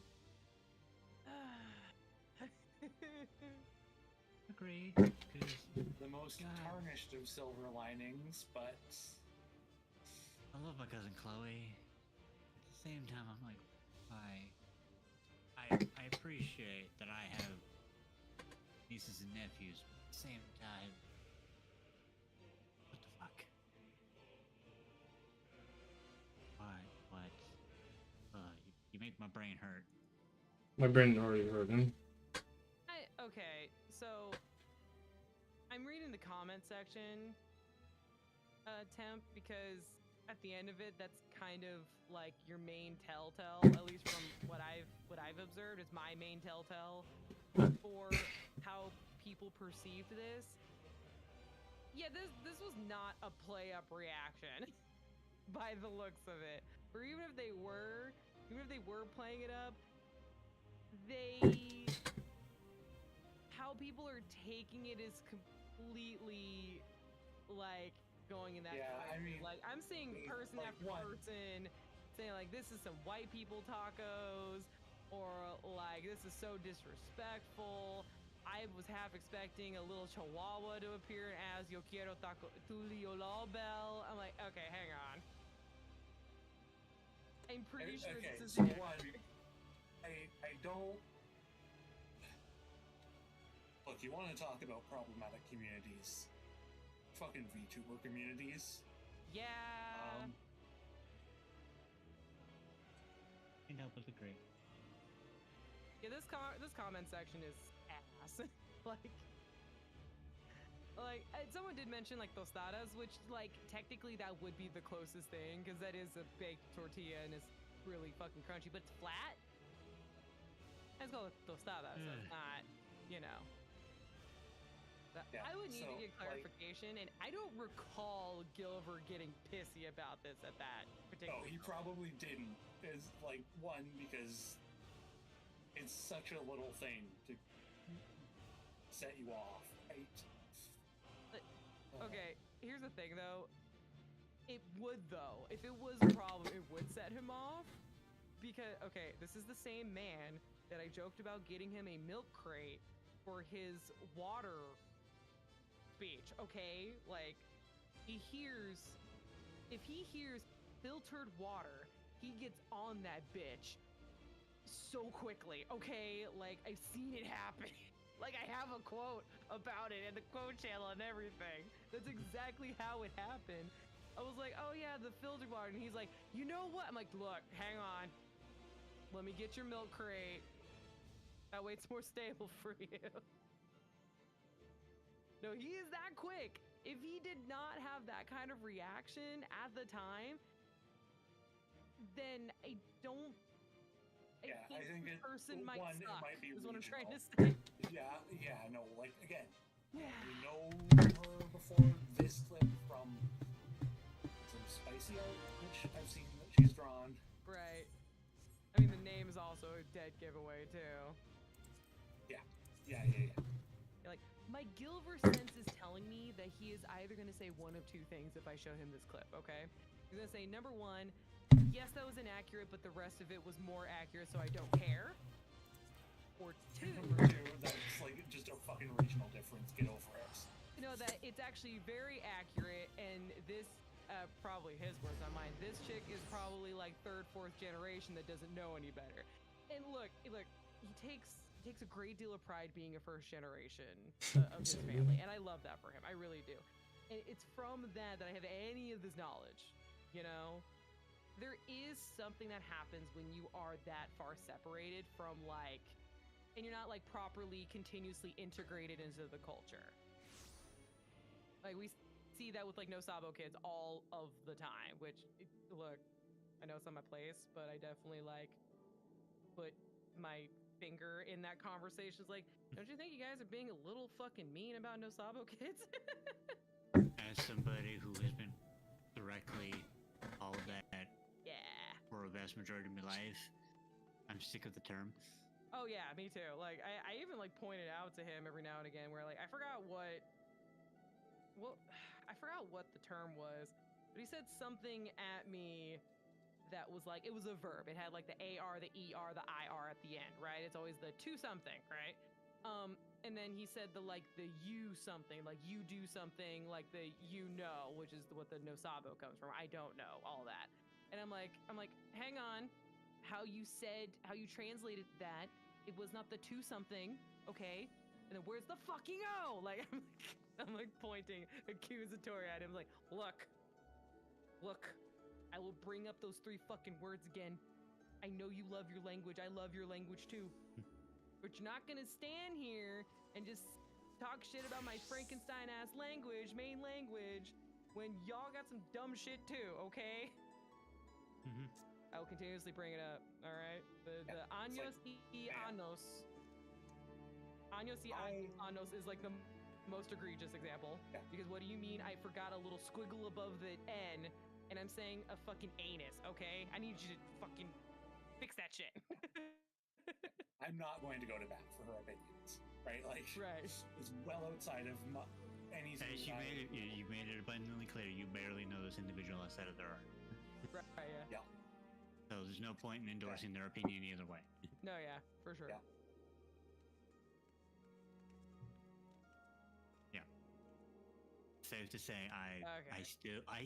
Speaker 5: Agreed.
Speaker 3: The most tarnished of silver linings, but
Speaker 5: I love my cousin Chloe. At the same time, I'm like, I appreciate that I have nieces and nephews, but at the same time, what the fuck? What? You make my brain hurt.
Speaker 1: My brain already hurting.
Speaker 4: Okay, so I'm reading the comment section, Temp, because at the end of it, that's kind of like your main telltale, at least from what I've observed, is my main telltale for how people perceived this. Yeah, this was not a play-up reaction by the looks of it. Or even if they were playing it up, how people are taking it is completely like going in that direction.
Speaker 3: I mean,
Speaker 4: like I'm seeing person
Speaker 3: like
Speaker 4: after person saying like this is some white people tacos, or like this is so disrespectful. I was half expecting a little chihuahua to appear as Yo quiero taco Tulio Bell. I'm like, okay, hang on. I'm pretty sure
Speaker 3: okay,
Speaker 4: this is
Speaker 3: so one, I don't. Look, you want to talk about problematic communities? Fucking VTuber communities.
Speaker 4: Yeah.
Speaker 5: Can't help but agree.
Speaker 4: Yeah, this comment section is ass. like someone did mention like tostadas, which like technically that would be the closest thing because that is a baked tortilla and it's really fucking crunchy, but it's flat. It's called a tostada, so it's not, you know.
Speaker 3: Yeah,
Speaker 4: I would need to get clarification, and I don't recall Gilver getting pissy about this at that particular.
Speaker 3: No, he probably didn't. Is like one because it's such a little thing to set you off, right?
Speaker 4: Okay, here's the thing though. It would though. If it was a problem, it would set him off. Because okay, this is the same man that I joked about getting him a milk crate for his water speech, okay? Like, if he hears filtered water, he gets on that bitch so quickly, okay? Like, I've seen it happen. Like, I have a quote about it in the quote channel and everything. That's exactly how it happened. I was like, oh yeah, the filtered water. And he's like, you know what? I'm like, look, hang on. Let me get your milk crate. That way it's more stable for you. No, he is that quick. If he did not have that kind of reaction at the time, then I don't.
Speaker 3: I think
Speaker 4: this person might
Speaker 3: one,
Speaker 4: suck.
Speaker 3: it might be
Speaker 4: is what I'm trying to
Speaker 3: regional.
Speaker 4: say.
Speaker 3: No, like again,
Speaker 4: Yeah.
Speaker 3: we know her before this clip from some spicy art, which I've seen that she's drawn.
Speaker 4: Right. I mean, the name is also a dead giveaway too.
Speaker 3: Yeah.
Speaker 4: Like, My Gilver sense is telling me that he is either going to say one of two things if I show him this clip, okay? He's going to say, number one, yes, that was inaccurate, but the rest of it was more accurate, so I don't care. Or two,
Speaker 3: that's like just a fucking regional difference. Get over it.
Speaker 4: You know, that it's actually very accurate, and this, probably his words, not mine, this chick is probably like third, fourth generation that doesn't know any better. And look, he takes a great deal of pride being a first generation of his family, and I love that for him. I really do. And it's from that I have any of this knowledge, you know? There is something that happens when you are that far separated from, like, and you're not, like, properly, continuously integrated into the culture. Like, we see that with, like, No Sabo kids all of the time, which, look, I know it's not my place, but I definitely, like, put my finger in that conversation. Is like, don't you think you guys are being a little fucking mean about No Sabo kids?
Speaker 5: As somebody who has been directly called that for a vast majority of my life, I'm sick of the term.
Speaker 4: Oh yeah, me too. Like, I even like pointed out to him every now and again where, like, I forgot what the term was, but he said something at me that was like, it was a verb. It had like the AR, the ER, the IR at the end, right? It's always the to something, right? And then he said the you something, like you do something, like the you know, which is what the No Sabo comes from. I don't know all that. And I'm like, hang on. How you translated that, it was not the to something, okay? And then where's the fucking O? Like, I'm like pointing accusatory at him, like, look, I will bring up those 3 fucking words again. I know you love your language. I love your language too. But you're not gonna stand here and just talk shit about my Frankenstein-ass language, main language, when y'all got some dumb shit too, okay?
Speaker 5: Mm-hmm.
Speaker 4: I will continuously bring it up, all right? The años y años. Años y años is like the most egregious example. Yeah. Because what do you mean I forgot a little squiggle above the N and I'm saying a fucking anus, okay? I need you to fucking fix that shit.
Speaker 3: I'm not going to go to bat for her opinions, right? Like,
Speaker 4: right.
Speaker 3: It's well outside of any.
Speaker 5: As you made it abundantly clear, you barely know this individual outside of their art.
Speaker 4: Right, yeah.
Speaker 5: So there's no point in endorsing their opinion either way.
Speaker 4: No, yeah, for sure.
Speaker 3: Yeah.
Speaker 5: Safe to say, I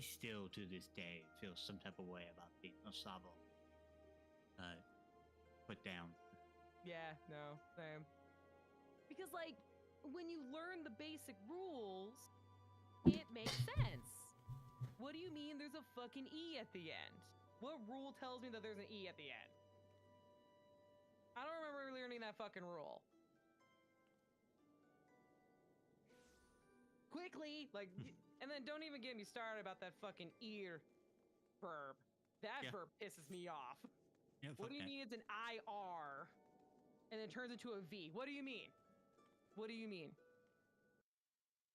Speaker 5: still to this day feel some type of way about being No Sabo put down.
Speaker 4: Yeah, no, same. Because, like, when you learn the basic rules, it makes sense. What do you mean there's a fucking E at the end? What rule tells me that there's an E at the end? I don't remember learning that fucking rule. Quickly, like, and then don't even get me started about that fucking ear verb. That verb pisses me off. Yeah, what do you mean it's an IR and then turns into a V? What do you mean? What do you mean?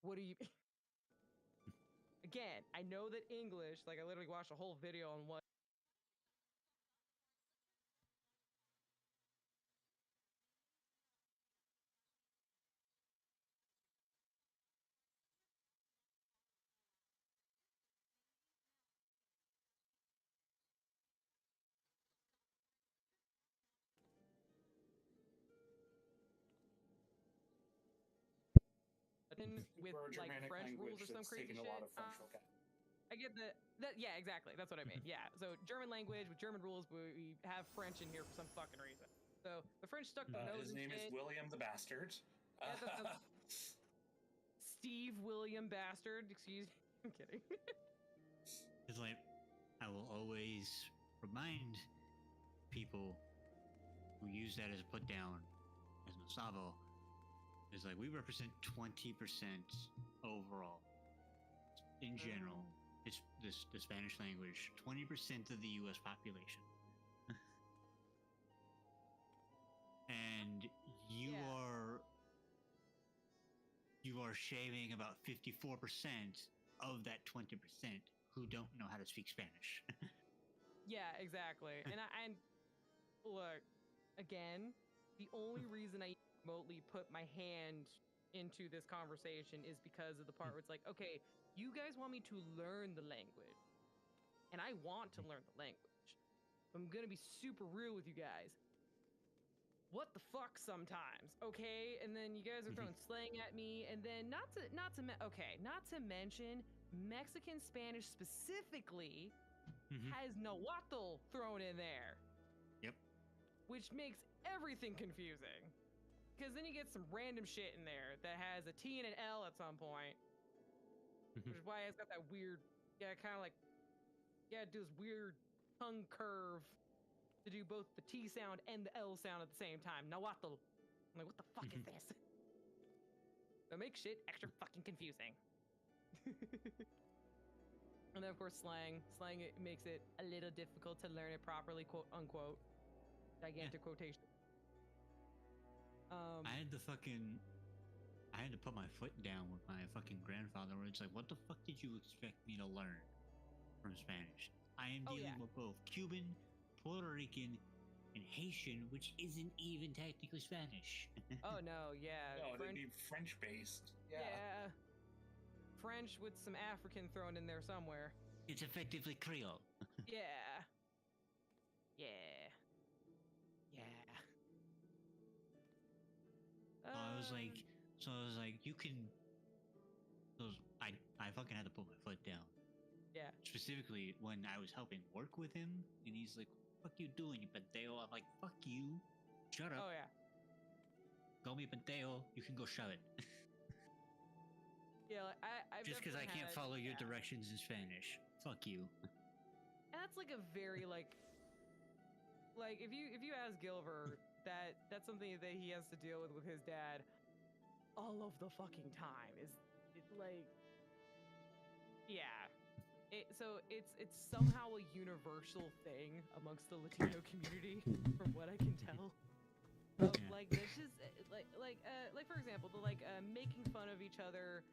Speaker 4: What do you mean? Again, I know that English, like, I literally watched a whole video on what. With like French rules or some crazy shit. I get that. Yeah, exactly. That's what I mean. Yeah. So German language with German rules, but we have French in here for some fucking reason. So the French stuck their nose in shit.
Speaker 3: His name is William the Bastard.
Speaker 4: Steve William Bastard. Excuse me. I'm kidding.
Speaker 5: It's like, I will always remind people who use that as a put down as No Sabo. It's like, we represent 20% overall. In general, it's the Spanish language, 20% of the U.S. population. And you are shaving about 54% of that 20% who don't know how to speak Spanish.
Speaker 4: Yeah, exactly. And I look, again, the only reason I remotely put my hand into this conversation is because of the part where it's like, okay, you guys want me to learn the language, and I want to learn the language. I'm gonna be super real with you guys. What the fuck sometimes, okay? And then you guys are throwing slang at me, and then not to mention Mexican Spanish specifically has nahuatl thrown in there.
Speaker 5: Yep.
Speaker 4: Which makes everything confusing. Because then you get some random shit in there that has a T and an L at some point. Which is why it's got that weird, kind of like, it does weird tongue curve to do both the T sound and the L sound at the same time. Nahuatl. I'm like, what the fuck is this? That makes shit extra fucking confusing. And then of course slang. Slang, it makes it a little difficult to learn it properly, quote unquote. Gigantic quotation.
Speaker 5: I had to put my foot down with my fucking grandfather where it's like, what the fuck did you expect me to learn from Spanish? I am dealing with both Cuban, Puerto Rican, and Haitian, which isn't even technically Spanish.
Speaker 4: Oh no, yeah.
Speaker 3: No, it'd be French based.
Speaker 4: Yeah. French with some African thrown in there somewhere.
Speaker 5: It's effectively Creole.
Speaker 4: Yeah.
Speaker 5: I was like, you can. I fucking had to put my foot down.
Speaker 4: Yeah.
Speaker 5: Specifically when I was helping work with him, and he's like, "Fuck you doing, you pendejo?" I'm like, "Fuck you, shut up."
Speaker 4: Oh yeah.
Speaker 5: Go me pendejo. You can go shove it.
Speaker 4: Yeah, like, I've
Speaker 5: just because I can't follow your directions in Spanish. Fuck you.
Speaker 4: And that's like a very like if you ask Gilbert, that's something that he has to deal with his dad all of the fucking time. It's like, yeah. So it's somehow a universal thing amongst the Latino community, from what I can tell. Like this is like for example, the making fun of each other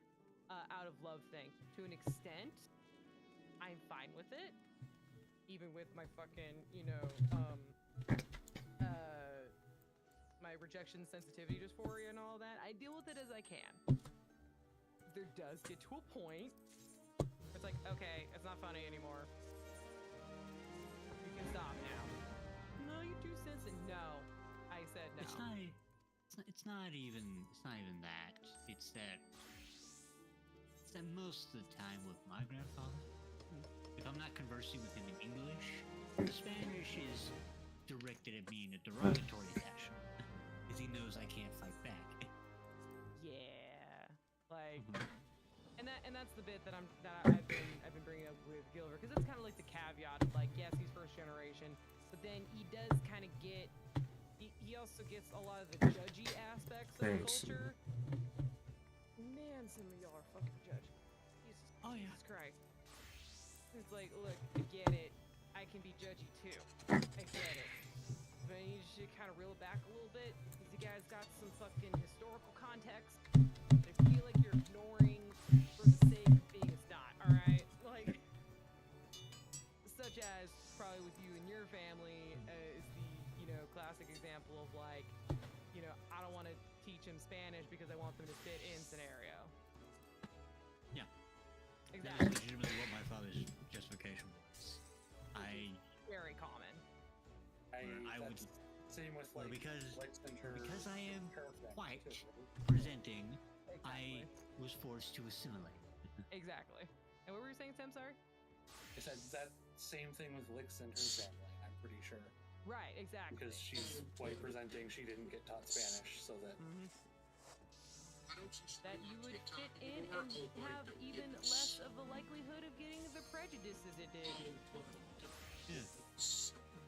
Speaker 4: out of love thing. To an extent, I'm fine with it. Even with my fucking, my rejection, sensitivity, dysphoria, and all that, I deal with it as I can. There does get to a point where it's like, okay, it's not funny anymore. You can stop now. No, you're too sensitive. No, I said no.
Speaker 5: It's not even that. It's that most of the time with my grandfather, if I'm not conversing with him in English, the Spanish is directed at me in a derogatory fashion, because he knows I can't fight back.
Speaker 4: Yeah, and that's the bit that I've been bringing up with Gilbert, because it's kind of like the caveat of like, yes, he's first generation, but then he does kind of get, he also gets a lot of the judgy aspects of the culture. Man, some of y'all are fucking judgy. Jesus Christ. It's like, look, I get it. I can be judgy too. I get it. But I need you to kind of reel it back a little bit, because you guys got some fucking historical context that I feel like you're ignoring for the sake of being a snot, alright? Like, such as, probably with you and your family, is the, classic example of like, I don't want to teach him Spanish because I want them to fit in scenario.
Speaker 5: Yeah.
Speaker 4: Exactly.
Speaker 5: That's legitimately what my father's justification was.
Speaker 4: Very common.
Speaker 5: I would
Speaker 3: same with
Speaker 5: because I am white
Speaker 3: too.
Speaker 5: presenting,
Speaker 4: Exactly.
Speaker 5: I was forced to assimilate.
Speaker 4: Exactly. And what were you saying, Tim? Sorry.
Speaker 3: I said that same thing with Licks and her family. I'm pretty sure.
Speaker 4: Right. Exactly.
Speaker 3: Because she's white presenting, she didn't get taught Spanish, so that.
Speaker 4: That you would fit in and have even less of a likelihood of getting the prejudices it did.
Speaker 5: Yeah.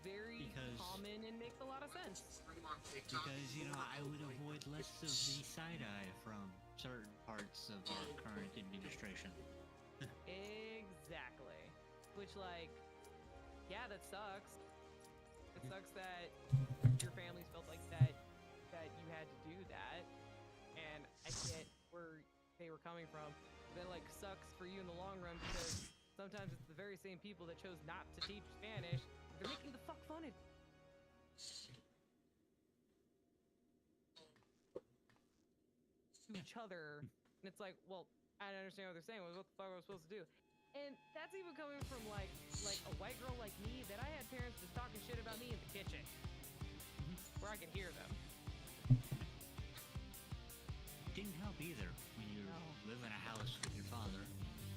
Speaker 4: Very common and makes a lot of sense.
Speaker 5: Because, I would avoid less of the side-eye from certain parts of our current administration.
Speaker 4: Exactly. Which, that sucks. It sucks that your families felt like that you had to do that. And I get where they were coming from. But it sucks for you in the long run, because sometimes it's the very same people that chose not to teach Spanish. They're making the fuck fun of it. to each other. And it's like, well, I don't understand what they're saying. What the fuck am I supposed to do? And that's even coming from like a white girl like me that I had parents just talking shit about me in the kitchen, where I could hear them.
Speaker 5: Didn't help either when you live in a house with your father,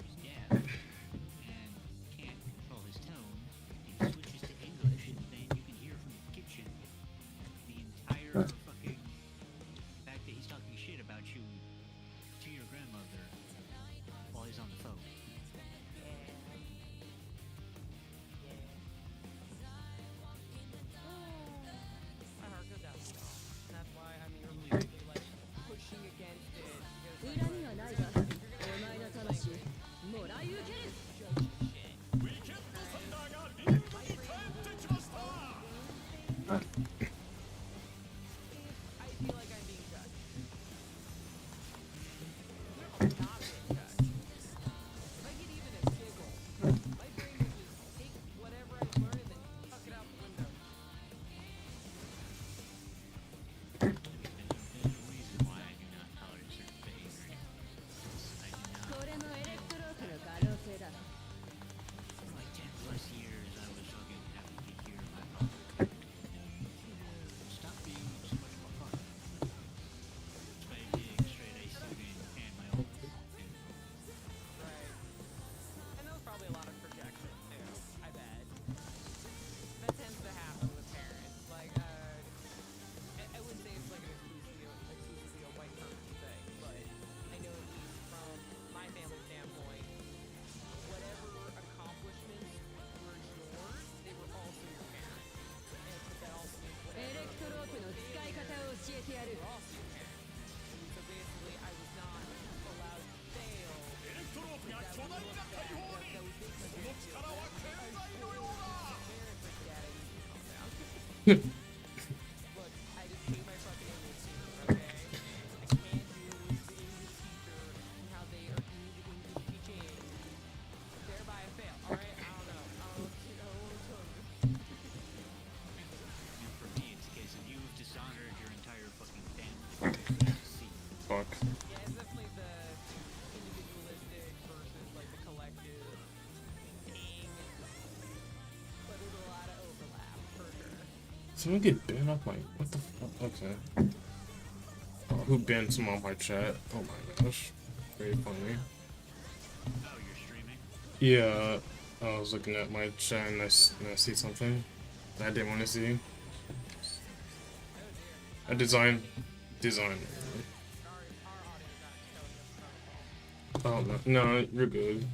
Speaker 5: who's deaf and can't control his tone. He switches to English, and then you can hear from the kitchen the entire fucking fact that he's talking shit about you to your grandmother while he's on the phone.
Speaker 4: My heart goes out to y'all. And that's why I'm really like pushing against it. Because like, if you're gonna like, I feel like I'm being judged. I'm not being judged. If I get even a giggle, my brain would just take whatever I've learned and then chuck it out the window.
Speaker 5: There's a reason why I do not tolerate certain behavior. I do not. For like 10 plus years, I was fucking having to hear my father. Stop being so much more fun. Straight A, straight A student, and my own.
Speaker 4: Right. And there was probably a lot of projection too, I bet. That tends to happen with parents. Like, I wouldn't say it's like an exclusively a white person thing, but I know at least from my family standpoint, whatever accomplishments were yours, they were also your parents. And but that also means whatever were also your parents. So basically, I was not allowed to fail. Look, I just hate my fucking English teacher, okay? I can't do the English teacher and how they are doing the English teaching. Thereby I fail, alright? I don't know. I don't know what to tell you.
Speaker 5: And for me, it's a case of you've dishonored your entire fucking family.
Speaker 1: Fuck.
Speaker 4: Yeah, it's definitely the individualistic versus like the collective thing. But there's a lot of overlap for sure.
Speaker 1: Someone get banned off my. What the fuck? Okay. Oh, who banned someone off my chat? Oh my gosh. Very funny.
Speaker 5: Oh, you're streaming?
Speaker 1: Yeah, I was looking at my chat and I see something that I didn't want to see. A design. Oh no, no, you're good.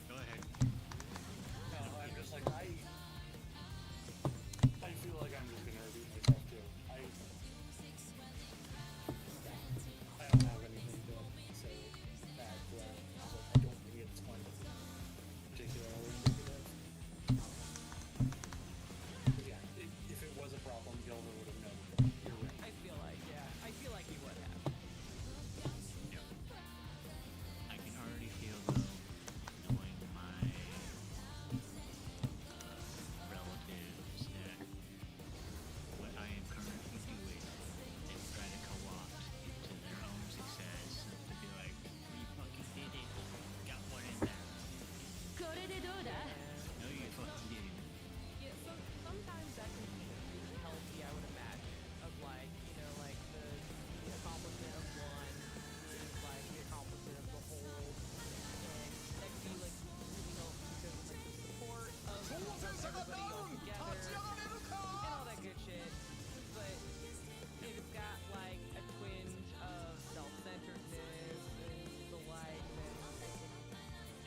Speaker 5: Go ahead.
Speaker 3: No, I'm just like, I feel like I'm just gonna repeat myself too. I don't have anything to say back to that. I don't think it's one particularly indicative. But yeah, if it was a problem, Gilda would have known. You're right.
Speaker 4: I feel like he would have.
Speaker 5: Yep. I can already feel though, knowing my relatives, that what I am currently doing, they will try to co-opt into their own success, to be like, you fucking did it, got one in there. No, you fucking didn't.
Speaker 4: Yeah, sometimes that can be really healthy, I would imagine. Of like, you know, like the accomplishment of one is like the accomplishment of the whole. And that can be like really healthy because of like the support of everybody all together and all that good shit. But if it's got like a twinge of self-centeredness and the like, then I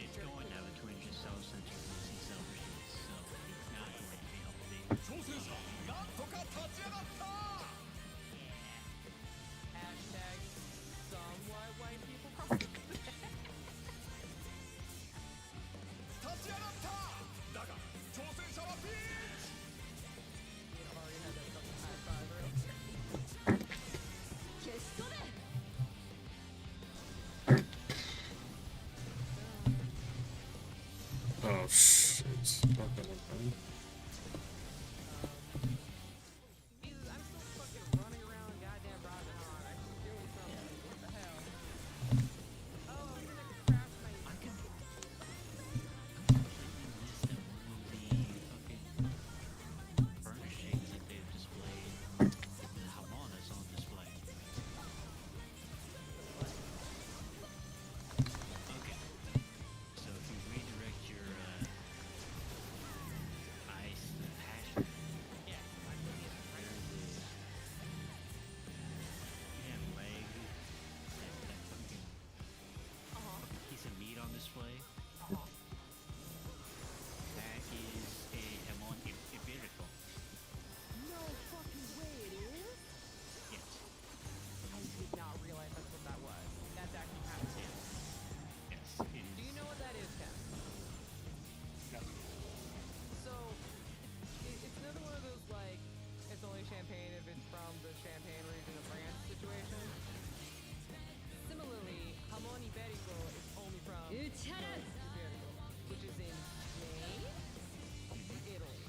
Speaker 4: think
Speaker 5: It's going to have a twinge of self-centeredness and selfishness, so it's not going to be healthy.
Speaker 1: Oh shit. Okay, never mind.
Speaker 4: Jesus, I'm still fucking running around goddamn Ragahan. I should do something. What the hell? Oh, I was gonna craft my.
Speaker 5: I can completely miss that one of the fucking furnishings that they've displayed. Hamanas on display. Okay. So if you redirect your ice passion,
Speaker 4: Yeah, I can get it right.
Speaker 5: you have leg, that fucking piece of meat on display. That is a Hamon Iberico.
Speaker 4: No fucking way it is.
Speaker 5: Yes.
Speaker 4: I did not realize that's what that was. That's actually kind of cool.
Speaker 5: Yes, it is.
Speaker 4: Do you know what that is, Ken?
Speaker 3: No.
Speaker 4: So, it's another one of those, like, it's only champagne if it's from the Champagne region of France situation. Similarly, Jamon Iberico is only from Iberico, which is in Spain or Italy.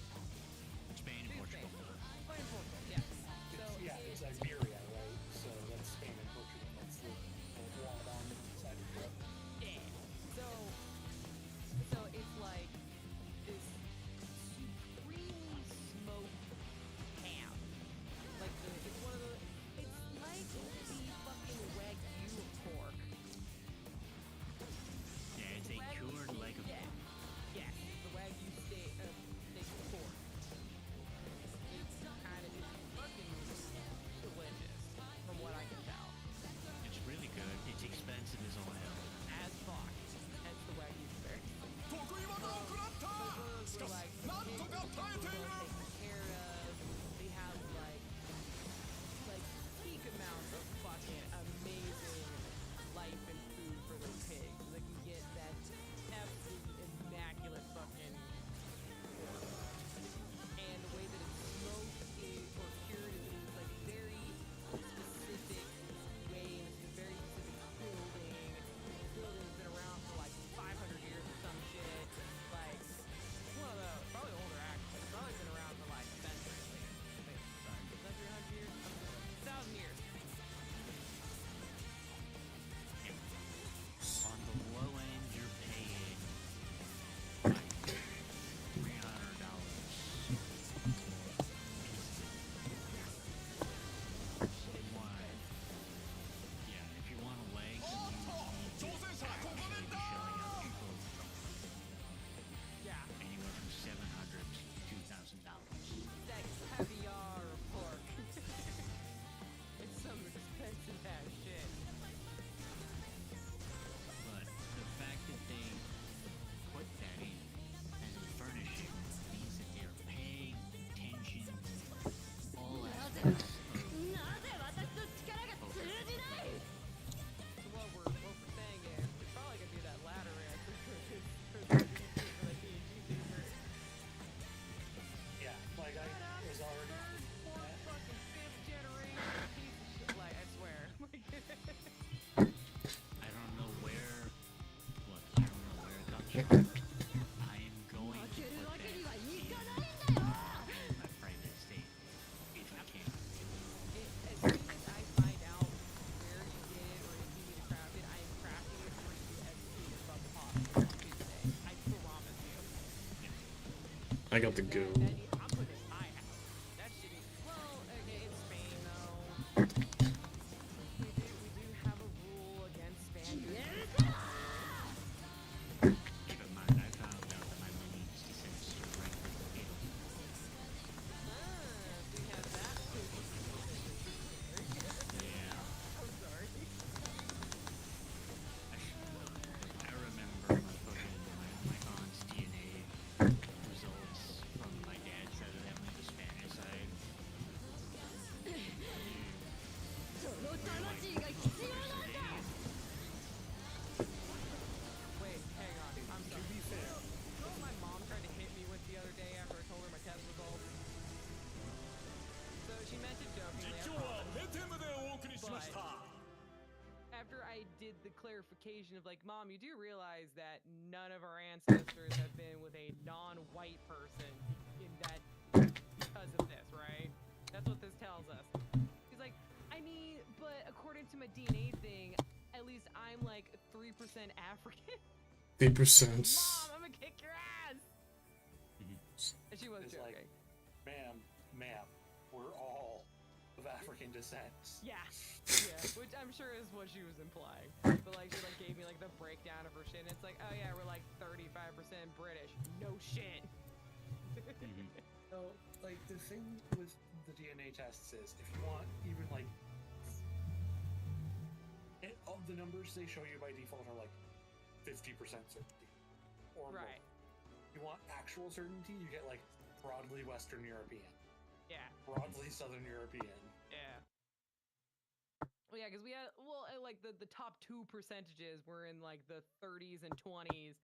Speaker 5: Spain and Portugal.
Speaker 4: Spain and Portugal, yes. So,
Speaker 3: It's Iberia, right? So that's Spain and Portugal. That's the one on the side of Europe.
Speaker 4: yeah. So it's like this supremely smoked ham. Like it's one of the, it's like the fucking Wagyu of pork.
Speaker 5: Yeah, it's a cured leg of pork.
Speaker 4: Yeah, the Wagyu steak of pork. It's kind of fucking delicious, from what I can tell.
Speaker 5: It's really good. It's expensive as all hell.
Speaker 4: As fuck. Hence the Wagyu steak. They have like peak amounts of fucking amazing life and food for those pigs. They can get that absolutely immaculate fucking pork. And the way that it's smoked or cured is in this like very specific way, and it's a very specific building. This building's been around for like 500 years or some shit. Like one of those, probably older actually. It's probably been around for like a century at least. Sorry, a century, 100 years, 1,000 years.
Speaker 5: On the low end, you're paying like $300. If you want a leg, then you need to actually be shelling out people
Speaker 4: Yeah.
Speaker 5: anywhere from $700 to $2,000.
Speaker 4: That caviar pork. It's some expensive ass shit.
Speaker 5: But the fact that they put that in as a furnishing means that they're paying attention to all aspects of
Speaker 4: So what we're saying is, it's probably gonna be that latter answer for the PhD paper.
Speaker 3: Yeah, like I was already.
Speaker 4: Fourth fucking fifth generation piece of shit. Like I swear.
Speaker 5: I don't know where. Look, I don't know where it comes from. I am going to put that in my private estate if I can.
Speaker 4: As soon as I find out where you did it or if you need to craft it, I am crafting it for you as soon as fucking possible on Tuesday. I promise you.
Speaker 1: I got the goo.
Speaker 4: I'm putting it in my house. That shit is, well, okay, it's Spain though. We do have a rule against Spaniards.
Speaker 5: Keep in mind, I found out that my lineage descends directly from Italy.
Speaker 4: So you have that.
Speaker 5: Yeah.
Speaker 4: I'm sorry.
Speaker 5: I remember my aunt's DNA results from my dad's
Speaker 4: the clarification of like, Mom, you do realize that none of our ancestors have been with a non-white person in that because of this, right? That's what this tells us. He's like, I mean, but according to my DNA thing, at least I'm like 3% African.
Speaker 1: 3%.
Speaker 4: Mom, I'm gonna kick your ass. And she was
Speaker 3: It's
Speaker 4: joking.
Speaker 3: like, ma'am, we're all of African descent.
Speaker 4: Yeah, which I'm sure is what she was implying. But like, she like gave me like the breakdown of her shit, and it's like, oh yeah, we're like 35% British. No shit.
Speaker 3: So, like, the thing with the DNA tests is, if you want even like, all the numbers they show you by default are like 50% certainty, or
Speaker 4: right.
Speaker 3: More. You want actual certainty, you get like broadly Western European.
Speaker 4: Yeah.
Speaker 3: Broadly Southern European.
Speaker 4: Yeah. Well, yeah, because we had like the top 2 percentages were in like the 30s and 20s,